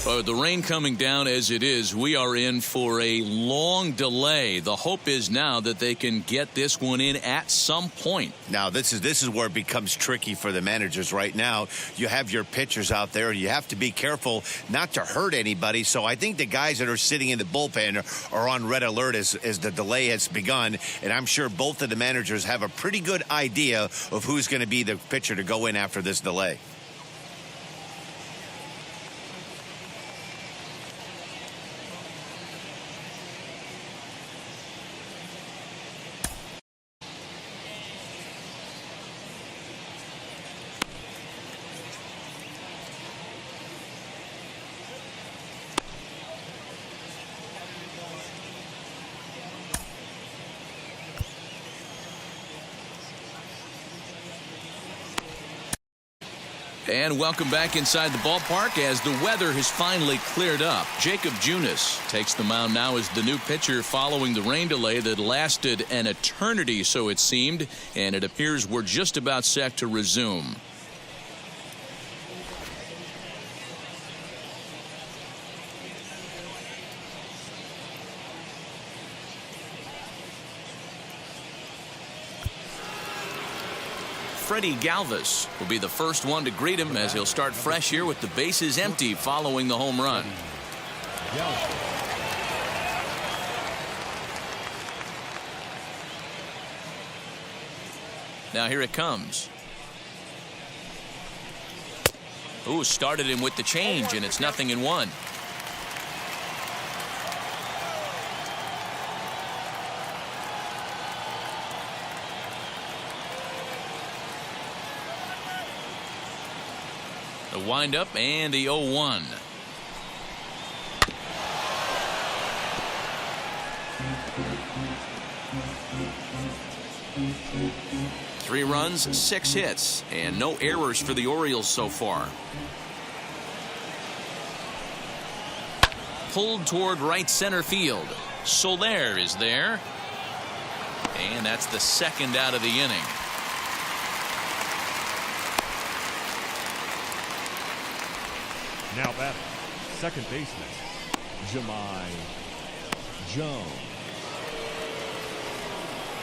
The rain coming down as it is, we are in for a long delay. The hope is now that they can get this one in at some point. Now, this is where it becomes tricky for the managers right now. You have your pitchers out there. You have to be careful not to hurt anybody. So I think the guys that are sitting in the bullpen are on red alert as the delay has begun. And I'm sure both of the managers have a pretty good idea of who's going to be the pitcher to go in after this delay. And welcome back inside the ballpark as the weather has finally cleared up. Jacob Junis takes the mound now as the new pitcher following the rain delay that lasted an eternity, so it seemed, and it appears we're just about set to resume. Freddie Galvis will be the first one to greet him as he'll start fresh here with the bases empty following the home run. Now here it comes. Ooh, started him with the change, and it's 0-1. The windup and the 0-1. Three runs, 6 hits, and no errors for the Orioles so far. Pulled toward right center field. Soler is there. And that's the second out of the inning. Now batting, second baseman, Jahmai Jones.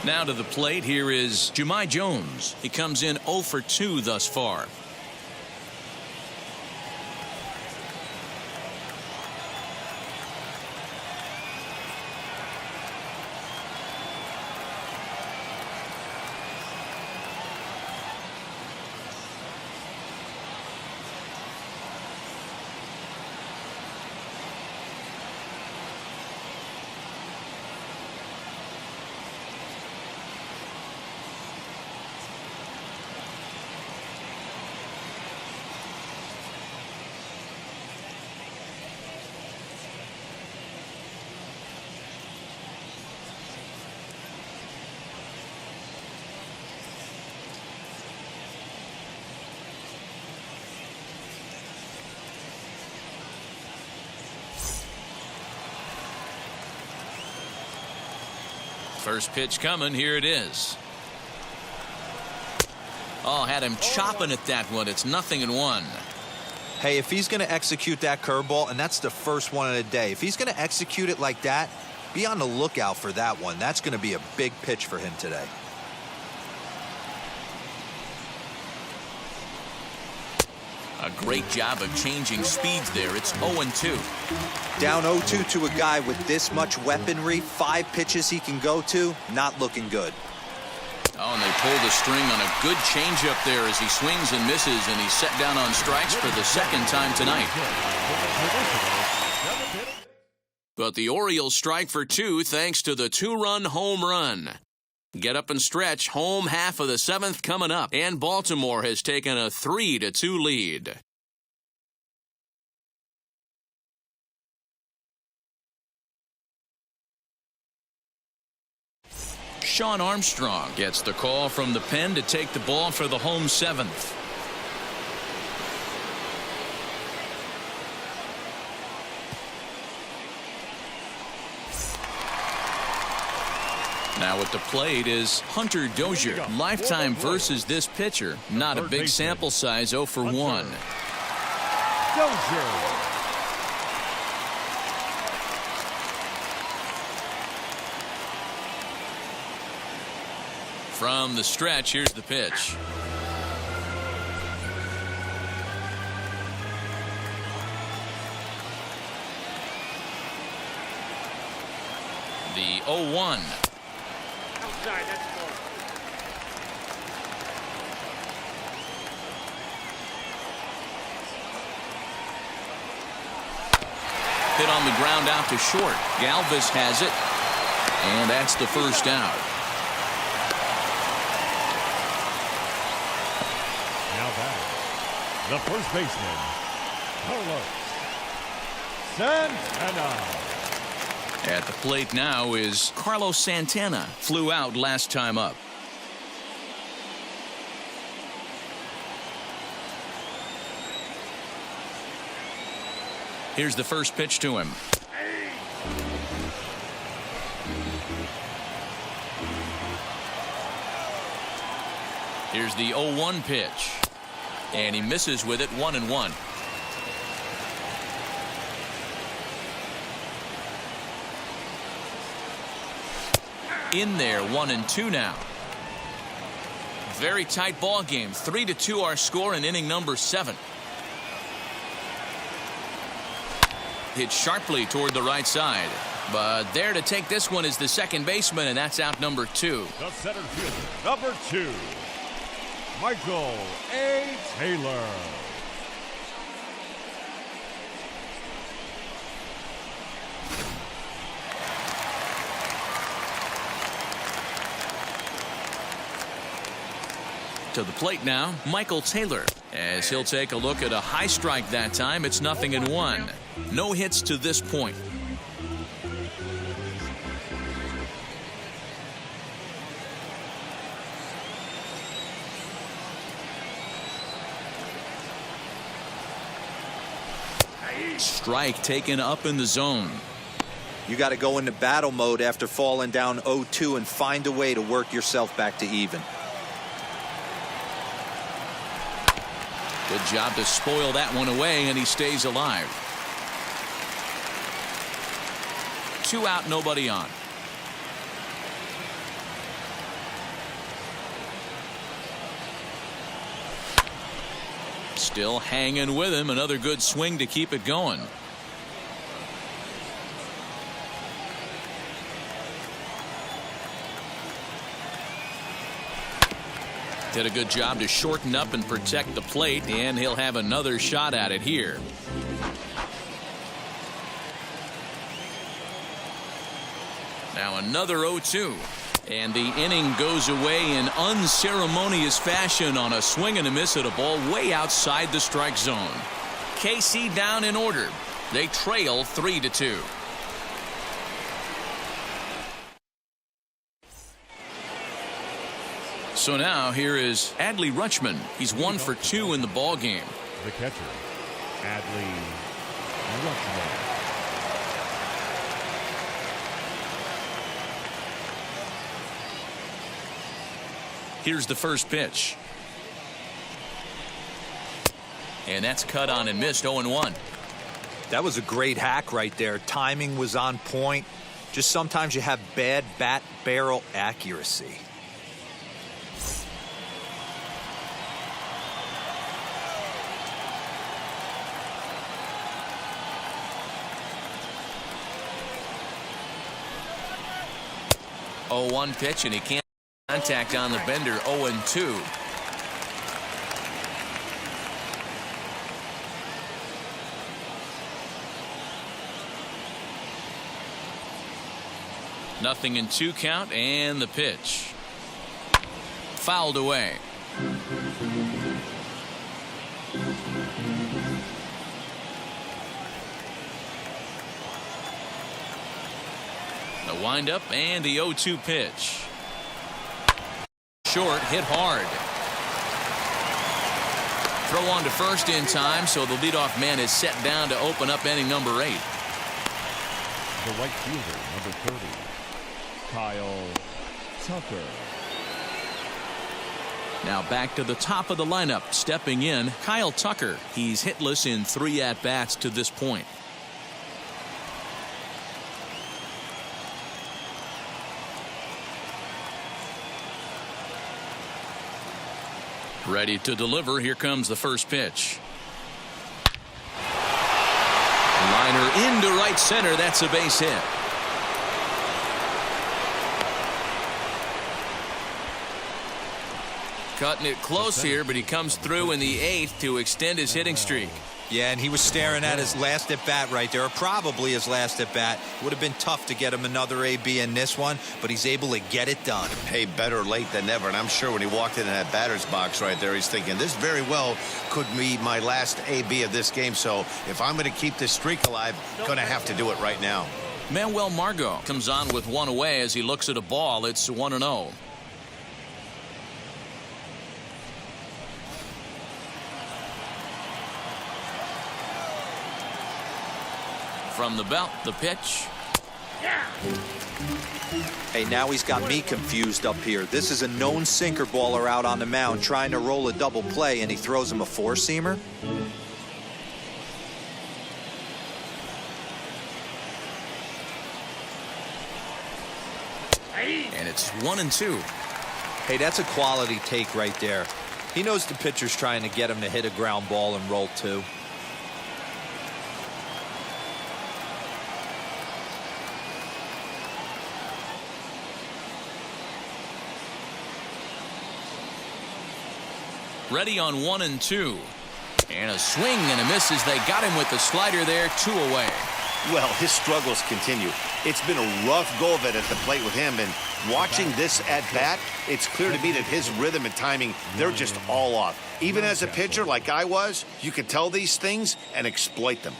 Now to the plate, here is Jahmai Jones. He comes in 0 for 2 thus far. First pitch coming. Here it is. Oh, had him chopping at that one. It's 0-1. Hey, if he's going to execute that curveball, and that's the first one of the day, if he's going to execute it like that, be on the lookout for that one. That's going to be a big pitch for him today. A great job of changing speeds there. It's 0-2. Down 0-2 to a guy with this much weaponry, 5 pitches he can go to, not looking good. Oh, and they pull the string on a good changeup there as he swings and misses, and he's set down on strikes for the second time tonight. But the Orioles strike for 2 thanks to the 2-run home run. Get up and stretch. Home half of the 7th coming up, and Baltimore has taken a 3-2 lead. Sean Armstrong gets the call from the pen to take the ball for the home 7th. Now at the plate is Hunter Dozier. Lifetime versus this pitcher. Not a big sample size, 0 for 1. Dozier. From the stretch, here's the pitch. The 0-1. Outside, that's ball. Hit on the ground out to short. Galvis has it, and that's the first out. Now back, the first baseman, Carlos Santana. At the plate now is Carlos Santana. Flew out last time up. Here's the first pitch to him. Here's the 0-1 pitch. And he misses with it, 1-1. In there, 1-2 now. Very tight ball game. 3-2 our score in inning number 7. Hit sharply toward the right side. But there to take this one is the second baseman, and that's out number 2. The center fielder, number 2, Michael A. Taylor. To the plate now, Michael Taylor, as he'll take a look at a high strike that time. It's 0-1. No hits to this point. Strike taken up in the zone. You got to go into battle mode after falling down 0-2 and find a way to work yourself back to even. Good job to spoil that one away, and he stays alive. 2 out, nobody on. Still hanging with him. Another good swing to keep it going. Did a good job to shorten up and protect the plate, and he'll have another shot at it here. Now another 0-2. And the inning goes away in unceremonious fashion on a swing and a miss at a ball way outside the strike zone. KC down in order. They trail 3-2. So now here is Adley Rutschman. He's 1 for 2 in the ball game. The catcher, Adley Rutschman. Here's the first pitch. And that's cut on and missed. 0-1. That was a great hack right there. Timing was on point. Just sometimes you have bad bat barrel accuracy. One pitch, and he can't contact on the bender. 0-2. Nothing in 2 count, and the pitch fouled away. The windup and the 0-2 pitch. Short, hit hard. Throw on to first in time, so the leadoff man is set down to open up inning number 8. The right fielder, number 30, Kyle Tucker. Now back to the top of the lineup. Stepping in, Kyle Tucker. He's hitless in 3 at-bats to this point. Ready to deliver. Here comes the first pitch. Liner into right center. That's a base hit. Cutting it close here, but he comes through in the 8th to extend his hitting streak. Yeah, and he was staring at his last at bat right there, or probably his last at bat. Would have been tough to get him another AB in this one, but he's able to get it done. Hey, better late than never. And I'm sure when he walked into that batter's box right there, he's thinking this very well could be my last AB of this game. So if I'm going to keep this streak alive, going to have to do it right now. Manuel Margot comes on with 1 away as he looks at a ball. It's 1-0. From the belt, the pitch. Hey, now he's got me confused up here. This is a known sinker baller out on the mound trying to roll a double play, and he throws him a 4-seamer. And it's 1-2. Hey, that's a quality take right there. He knows the pitcher's trying to get him to hit a ground ball and roll too. Ready on 1-2. And a swing and a miss as they got him with the slider there, 2 away. Well, his struggles continue. It's been a rough go of it at the plate with him, and watching this at bat, it's clear to me that his rhythm and timing, they're just all off. Even as a pitcher like I was, you can tell these things and exploit them.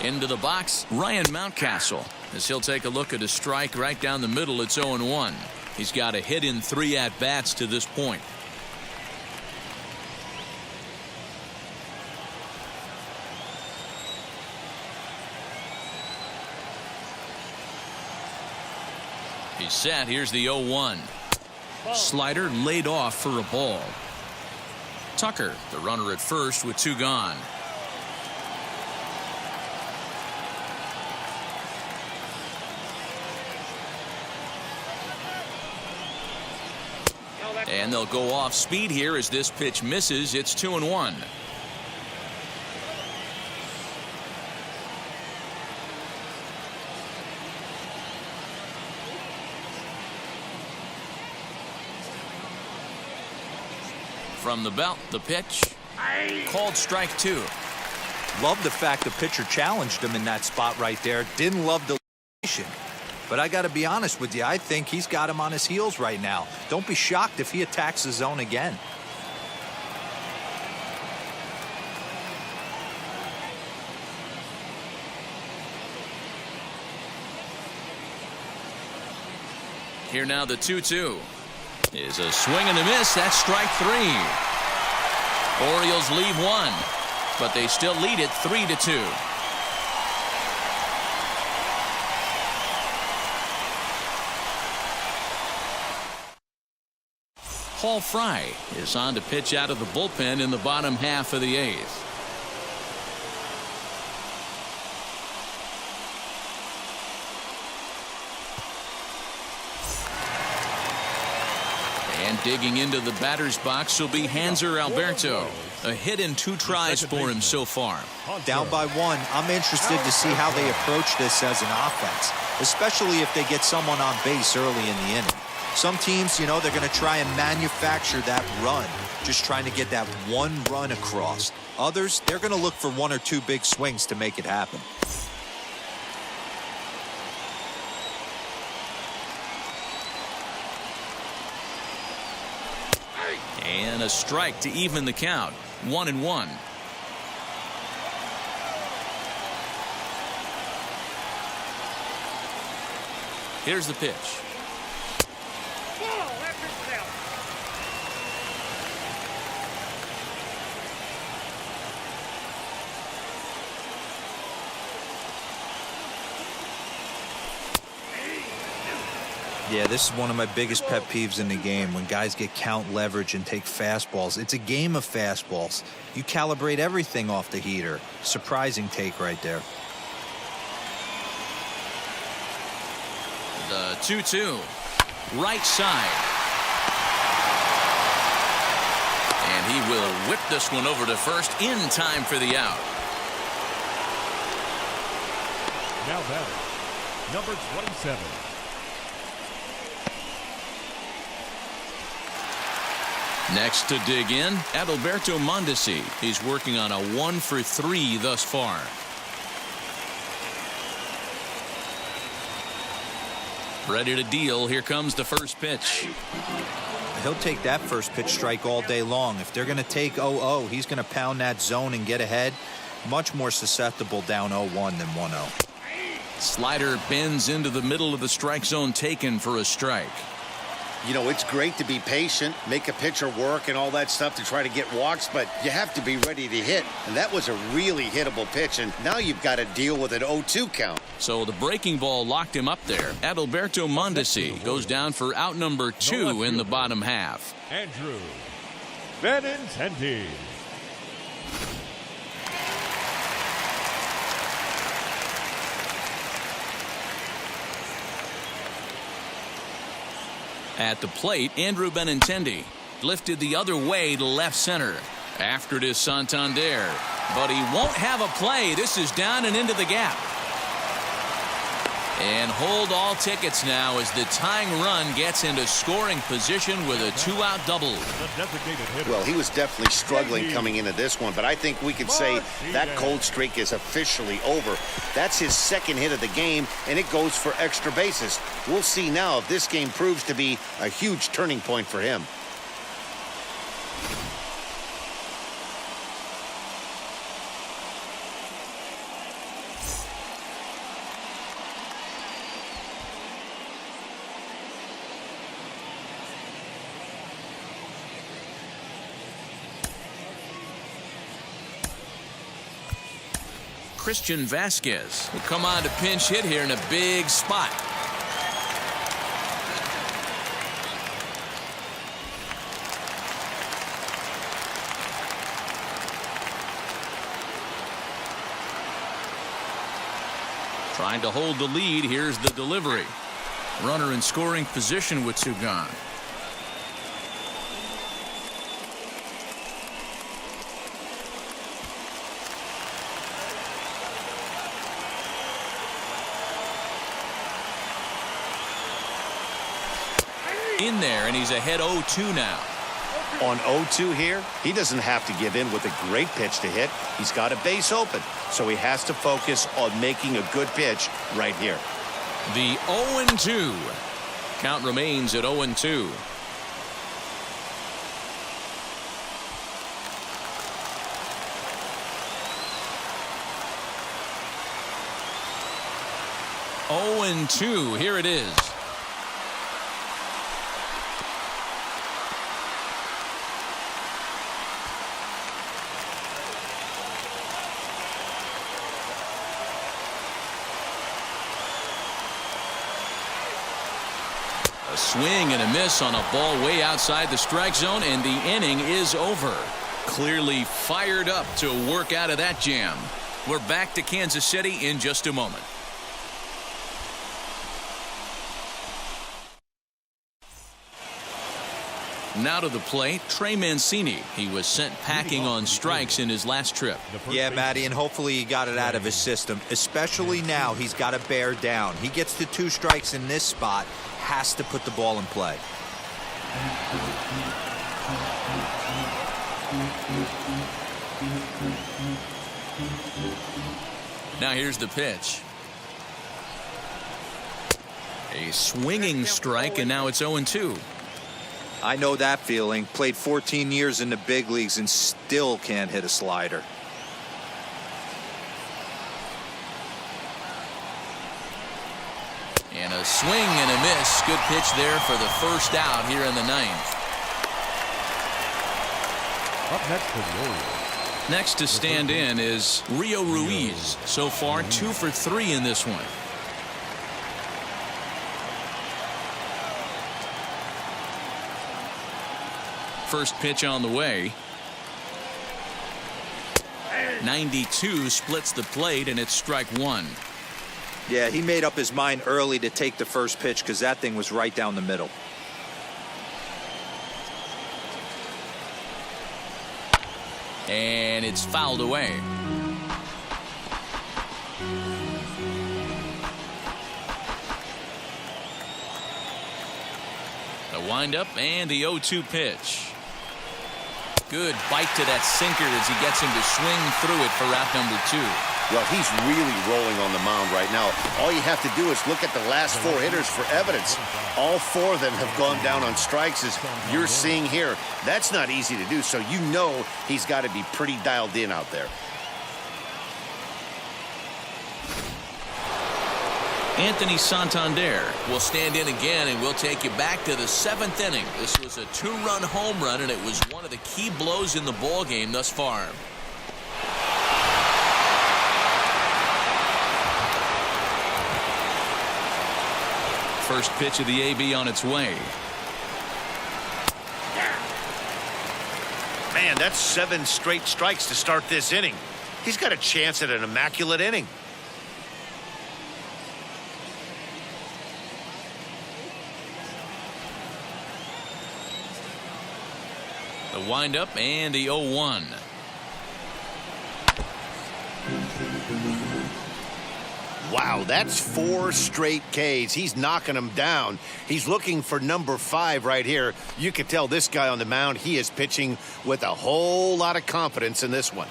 Into the box, Ryan Mountcastle, as he'll take a look at a strike right down the middle. It's 0-1. He's got a hit in 3 at-bats to this point. He's set. Here's the 0-1. Slider laid off for a ball. Tucker, the runner at first with 2 gone. And they'll go off speed here as this pitch misses. It's 2-1. From the belt, the pitch. Called strike 2. Love the fact the pitcher challenged him in that spot right there. Didn't love the location. But I got to be honest with you, I think he's got him on his heels right now. Don't be shocked if he attacks the zone again. Here now the 2-2 is a swing and a miss. That's strike 3. Orioles leave 1, but they still lead it 3-2. Paul Fry is on to pitch out of the bullpen in the bottom half of the 8th. And digging into the batter's box will be Hanser Alberto. A hit in 2 tries for him so far. Down by 1. I'm interested to see how they approach this as an offense, especially if they get someone on base early in the inning. Some teams, you know, they're going to try and manufacture that run, just trying to get that 1 run across. Others, they're going to look for 1 or 2 big swings to make it happen. And a strike to even the count. 1-1. Here's the pitch. Yeah, this is one of my biggest pet peeves in the game, when guys get count leverage and take fastballs. It's a game of fastballs. You calibrate everything off the heater. Surprising take right there. The 2-2. Right side. And he will whip this one over to first in time for the out. Now batting, number 27. Next to dig in, Adalberto Mondesi. He's working on a 1 for 3 thus far. Ready to deal. Here comes the first pitch. He'll take that first pitch strike all day long. If they're going to take 0-0, he's going to pound that zone and get ahead. Much more susceptible down 0-1 than 1-0. Slider bends into the middle of the strike zone, taken for a strike. You know, it's great to be patient, make a pitcher work and all that stuff to try to get walks, but you have to be ready to hit. And that was a really hittable pitch, and now you've got to deal with an 0-2 count. So the breaking ball locked him up there. Adalberto Mondesi goes down for out number 2 in the bottom half. Andrew Benintendi. At the plate, Andrew Benintendi lifted the other way to left center. After it is Santander, but he won't have a play. This is down and into the gap. And hold all tickets now as the tying run gets into scoring position with a 2-out double. Well, he was definitely struggling coming into this one, but I think we could say that cold streak is officially over. That's his second hit of the game, and it goes for extra bases. We'll see now if this game proves to be a huge turning point for him. Christian Vasquez will come on to pinch hit here in a big spot. Trying to hold the lead. Here's the delivery. Runner in scoring position with 2 gone. In there, and he's ahead 0-2 now. On 0-2 here, he doesn't have to give in with a great pitch to hit. He's got a base open, so he has to focus on making a good pitch right here. The 0-2 count remains at 0-2. Here it is. A swing and a miss on a ball way outside the strike zone, and the inning is over. Clearly fired up to work out of that jam. We're back to Kansas City in just a moment. Now to the plate, Trey Mancini. He was sent packing on strikes in his last trip. Yeah, Matty, and hopefully he got it out of his system. Especially now, he's got to bear down. He gets the 2 strikes in this spot, has to put the ball in play. Now here's the pitch. A swinging strike, and now it's 0-2. I know that feeling. Played 14 years in the big leagues and still can't hit a slider. And a swing and a miss. Good pitch there for the first out here in the 9th. Up next for the Orioles. Next to stand in is Rio Ruiz. So far 2 for 3 in this one. First pitch on the way. 92 splits the plate, and it's strike 1. Yeah, he made up his mind early to take the first pitch because that thing was right down the middle. And it's fouled away. The windup and the 0-2 pitch. Good bite to that sinker as he gets him to swing through it for out number 2. Well, he's really rolling on the mound right now. All you have to do is look at the last 4 hitters for evidence. All 4 of them have gone down on strikes, as you're seeing here. That's not easy to do, so you know he's got to be pretty dialed in out there. Anthony Santander will stand in again, and we'll take you back to the 7th inning. This was a 2-run home run, and it was one of the key blows in the ball game thus far. First pitch of the AB on its way. Man, that's 7 straight strikes to start this inning. He's got a chance at an immaculate inning. The windup and the 0-1. Wow, that's 4 straight Ks. He's knocking them down. He's looking for number 5 right here. You can tell this guy on the mound, he is pitching with a whole lot of confidence in this one.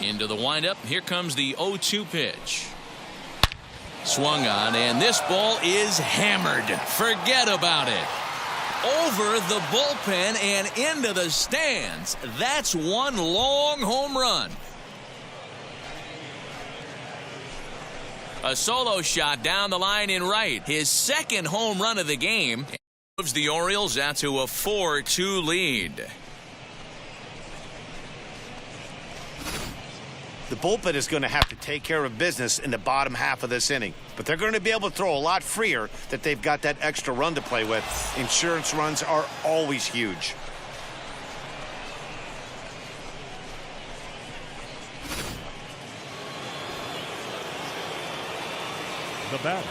Into the windup. Here comes the 0-2 pitch. Swung on, and this ball is hammered. Forget about it. Over the bullpen and into the stands. That's one long home run. A solo shot down the line in right. His second home run of the game moves the Orioles out to a 4-2 lead. The bullpen is going to have to take care of business in the bottom half of this inning. But they're going to be able to throw a lot freer that they've got that extra run to play with. Insurance runs are always huge. The batter,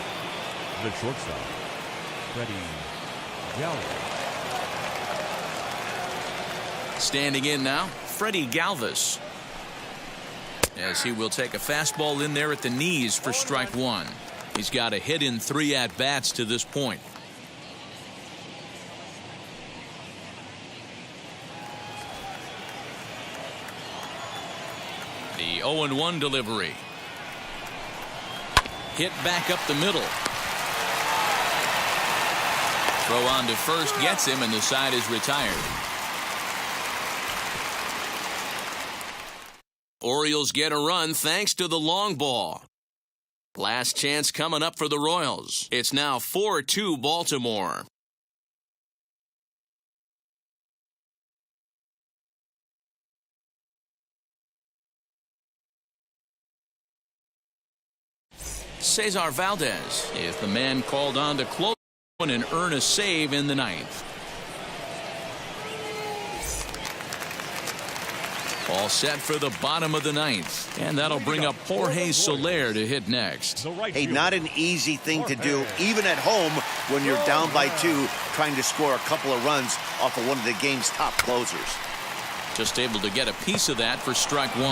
the shortstop, Freddie Galvis. Standing in now, Freddie Galvis, as he will take a fastball in there at the knees for strike 1. He's got a hit in 3 at-bats to this point. The 0-1 delivery. Hit back up the middle. Throw on to first gets him, and the side is retired. Orioles get a run thanks to the long ball. Last chance coming up for the Royals. It's now 4-2 Baltimore. Cesar Valdez is the man called on to close and earn a save in the 9th. All set for the bottom of the 9th. And that'll bring up Jorge Soler to hit next. Hey, not an easy thing to do, even at home when you're down by 2, trying to score a couple of runs off of one of the game's top closers. Just able to get a piece of that for strike 1.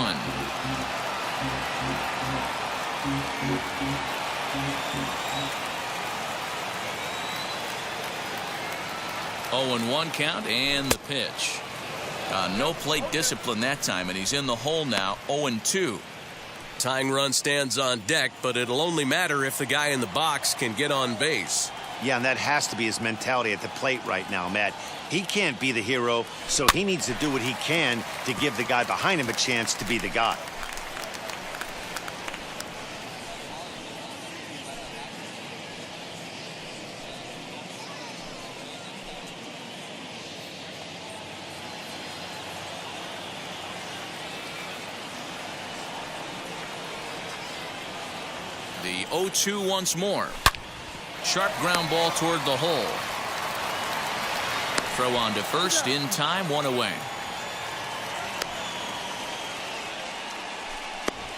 0-1 count and the pitch. No plate discipline that time, and he's in the hole now. 0-2. Tying run stands on deck, but it'll only matter if the guy in the box can get on base. Yeah, and that has to be his mentality at the plate right now, Matt. He can't be the hero, so he needs to do what he can to give the guy behind him a chance to be the guy. The 0-2 once more. Sharp ground ball toward the hole. Throw on to first in time, 1 away.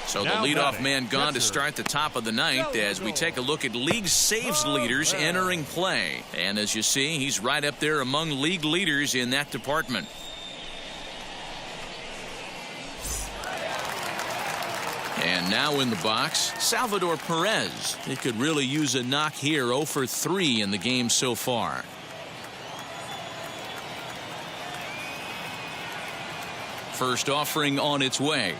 So the leadoff man gone to start the top of the 9th as we take a look at league saves leaders entering play. And as you see, he's right up there among league leaders in that department. And now in the box, Salvador Perez. He could really use a knock here. 0 for 3 in the game so far. First offering on its way.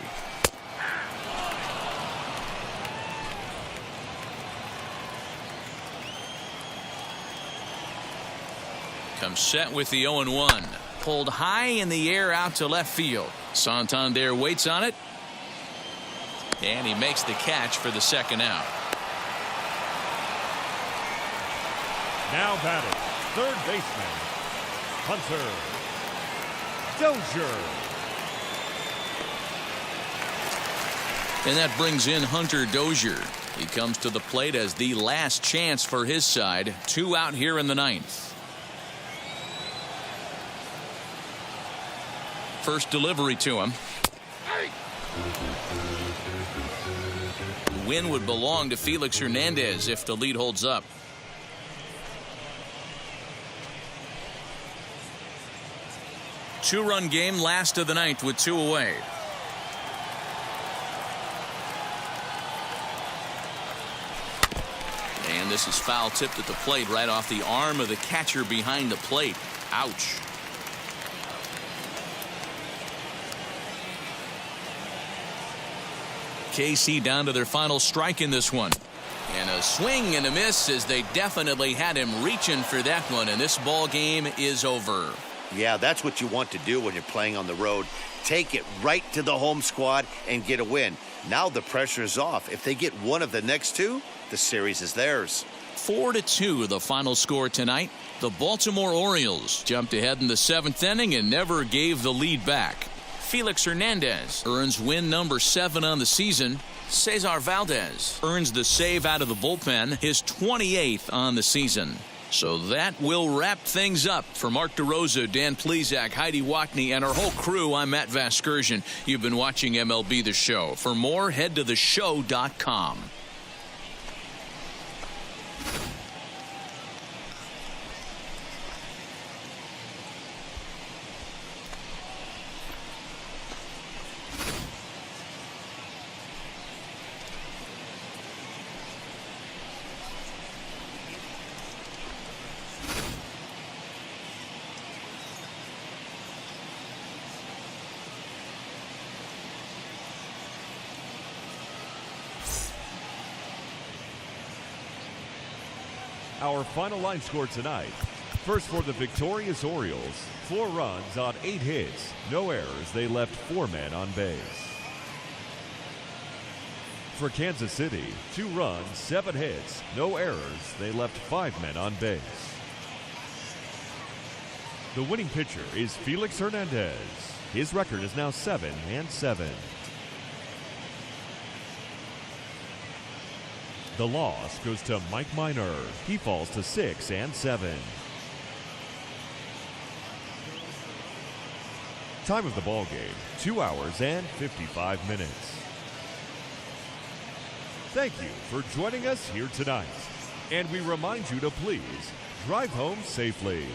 Comes set with the 0-1. Pulled high in the air out to left field. Santander waits on it. And he makes the catch for the second out. Now batting, third baseman, Hunter Dozier. And that brings in Hunter Dozier. He comes to the plate as the last chance for his side. 2 out here in the 9th. First delivery to him. The win would belong to Felix Hernandez if the lead holds up. Two-run game, last of the 9th with 2 away. And this is foul tipped at the plate right off the arm of the catcher behind the plate. Ouch. KC down to their final strike in this one. And a swing and a miss as they definitely had him reaching for that one. And this ball game is over. Yeah, that's what you want to do when you're playing on the road. Take it right to the home squad and get a win. Now the pressure is off. If they get one of the next 2, the series is theirs. 4-2 the final score tonight. The Baltimore Orioles jumped ahead in the 7th inning and never gave the lead back. Felix Hernandez earns win number 7 on the season. Cesar Valdez earns the save out of the bullpen, his 28th on the season. So that will wrap things up. For Mark DeRosa, Dan Plesac, Heidi Watney, and our whole crew, I'm Matt Vasgersian. You've been watching MLB The Show. For more, head to theshow.com. Our final line score tonight. First for the victorious Orioles, 4 runs on 8 hits, no errors. They left 4 men on base. For Kansas City, 2 runs, 7 hits, no errors. They left 5 men on base. The winning pitcher is Felix Hernandez. His record is now 7-7. The loss goes to Mike Minor. He falls to 6-7. Time of the ball game, 2 hours and 55 minutes. Thank you for joining us here tonight. And we remind you to please drive home safely.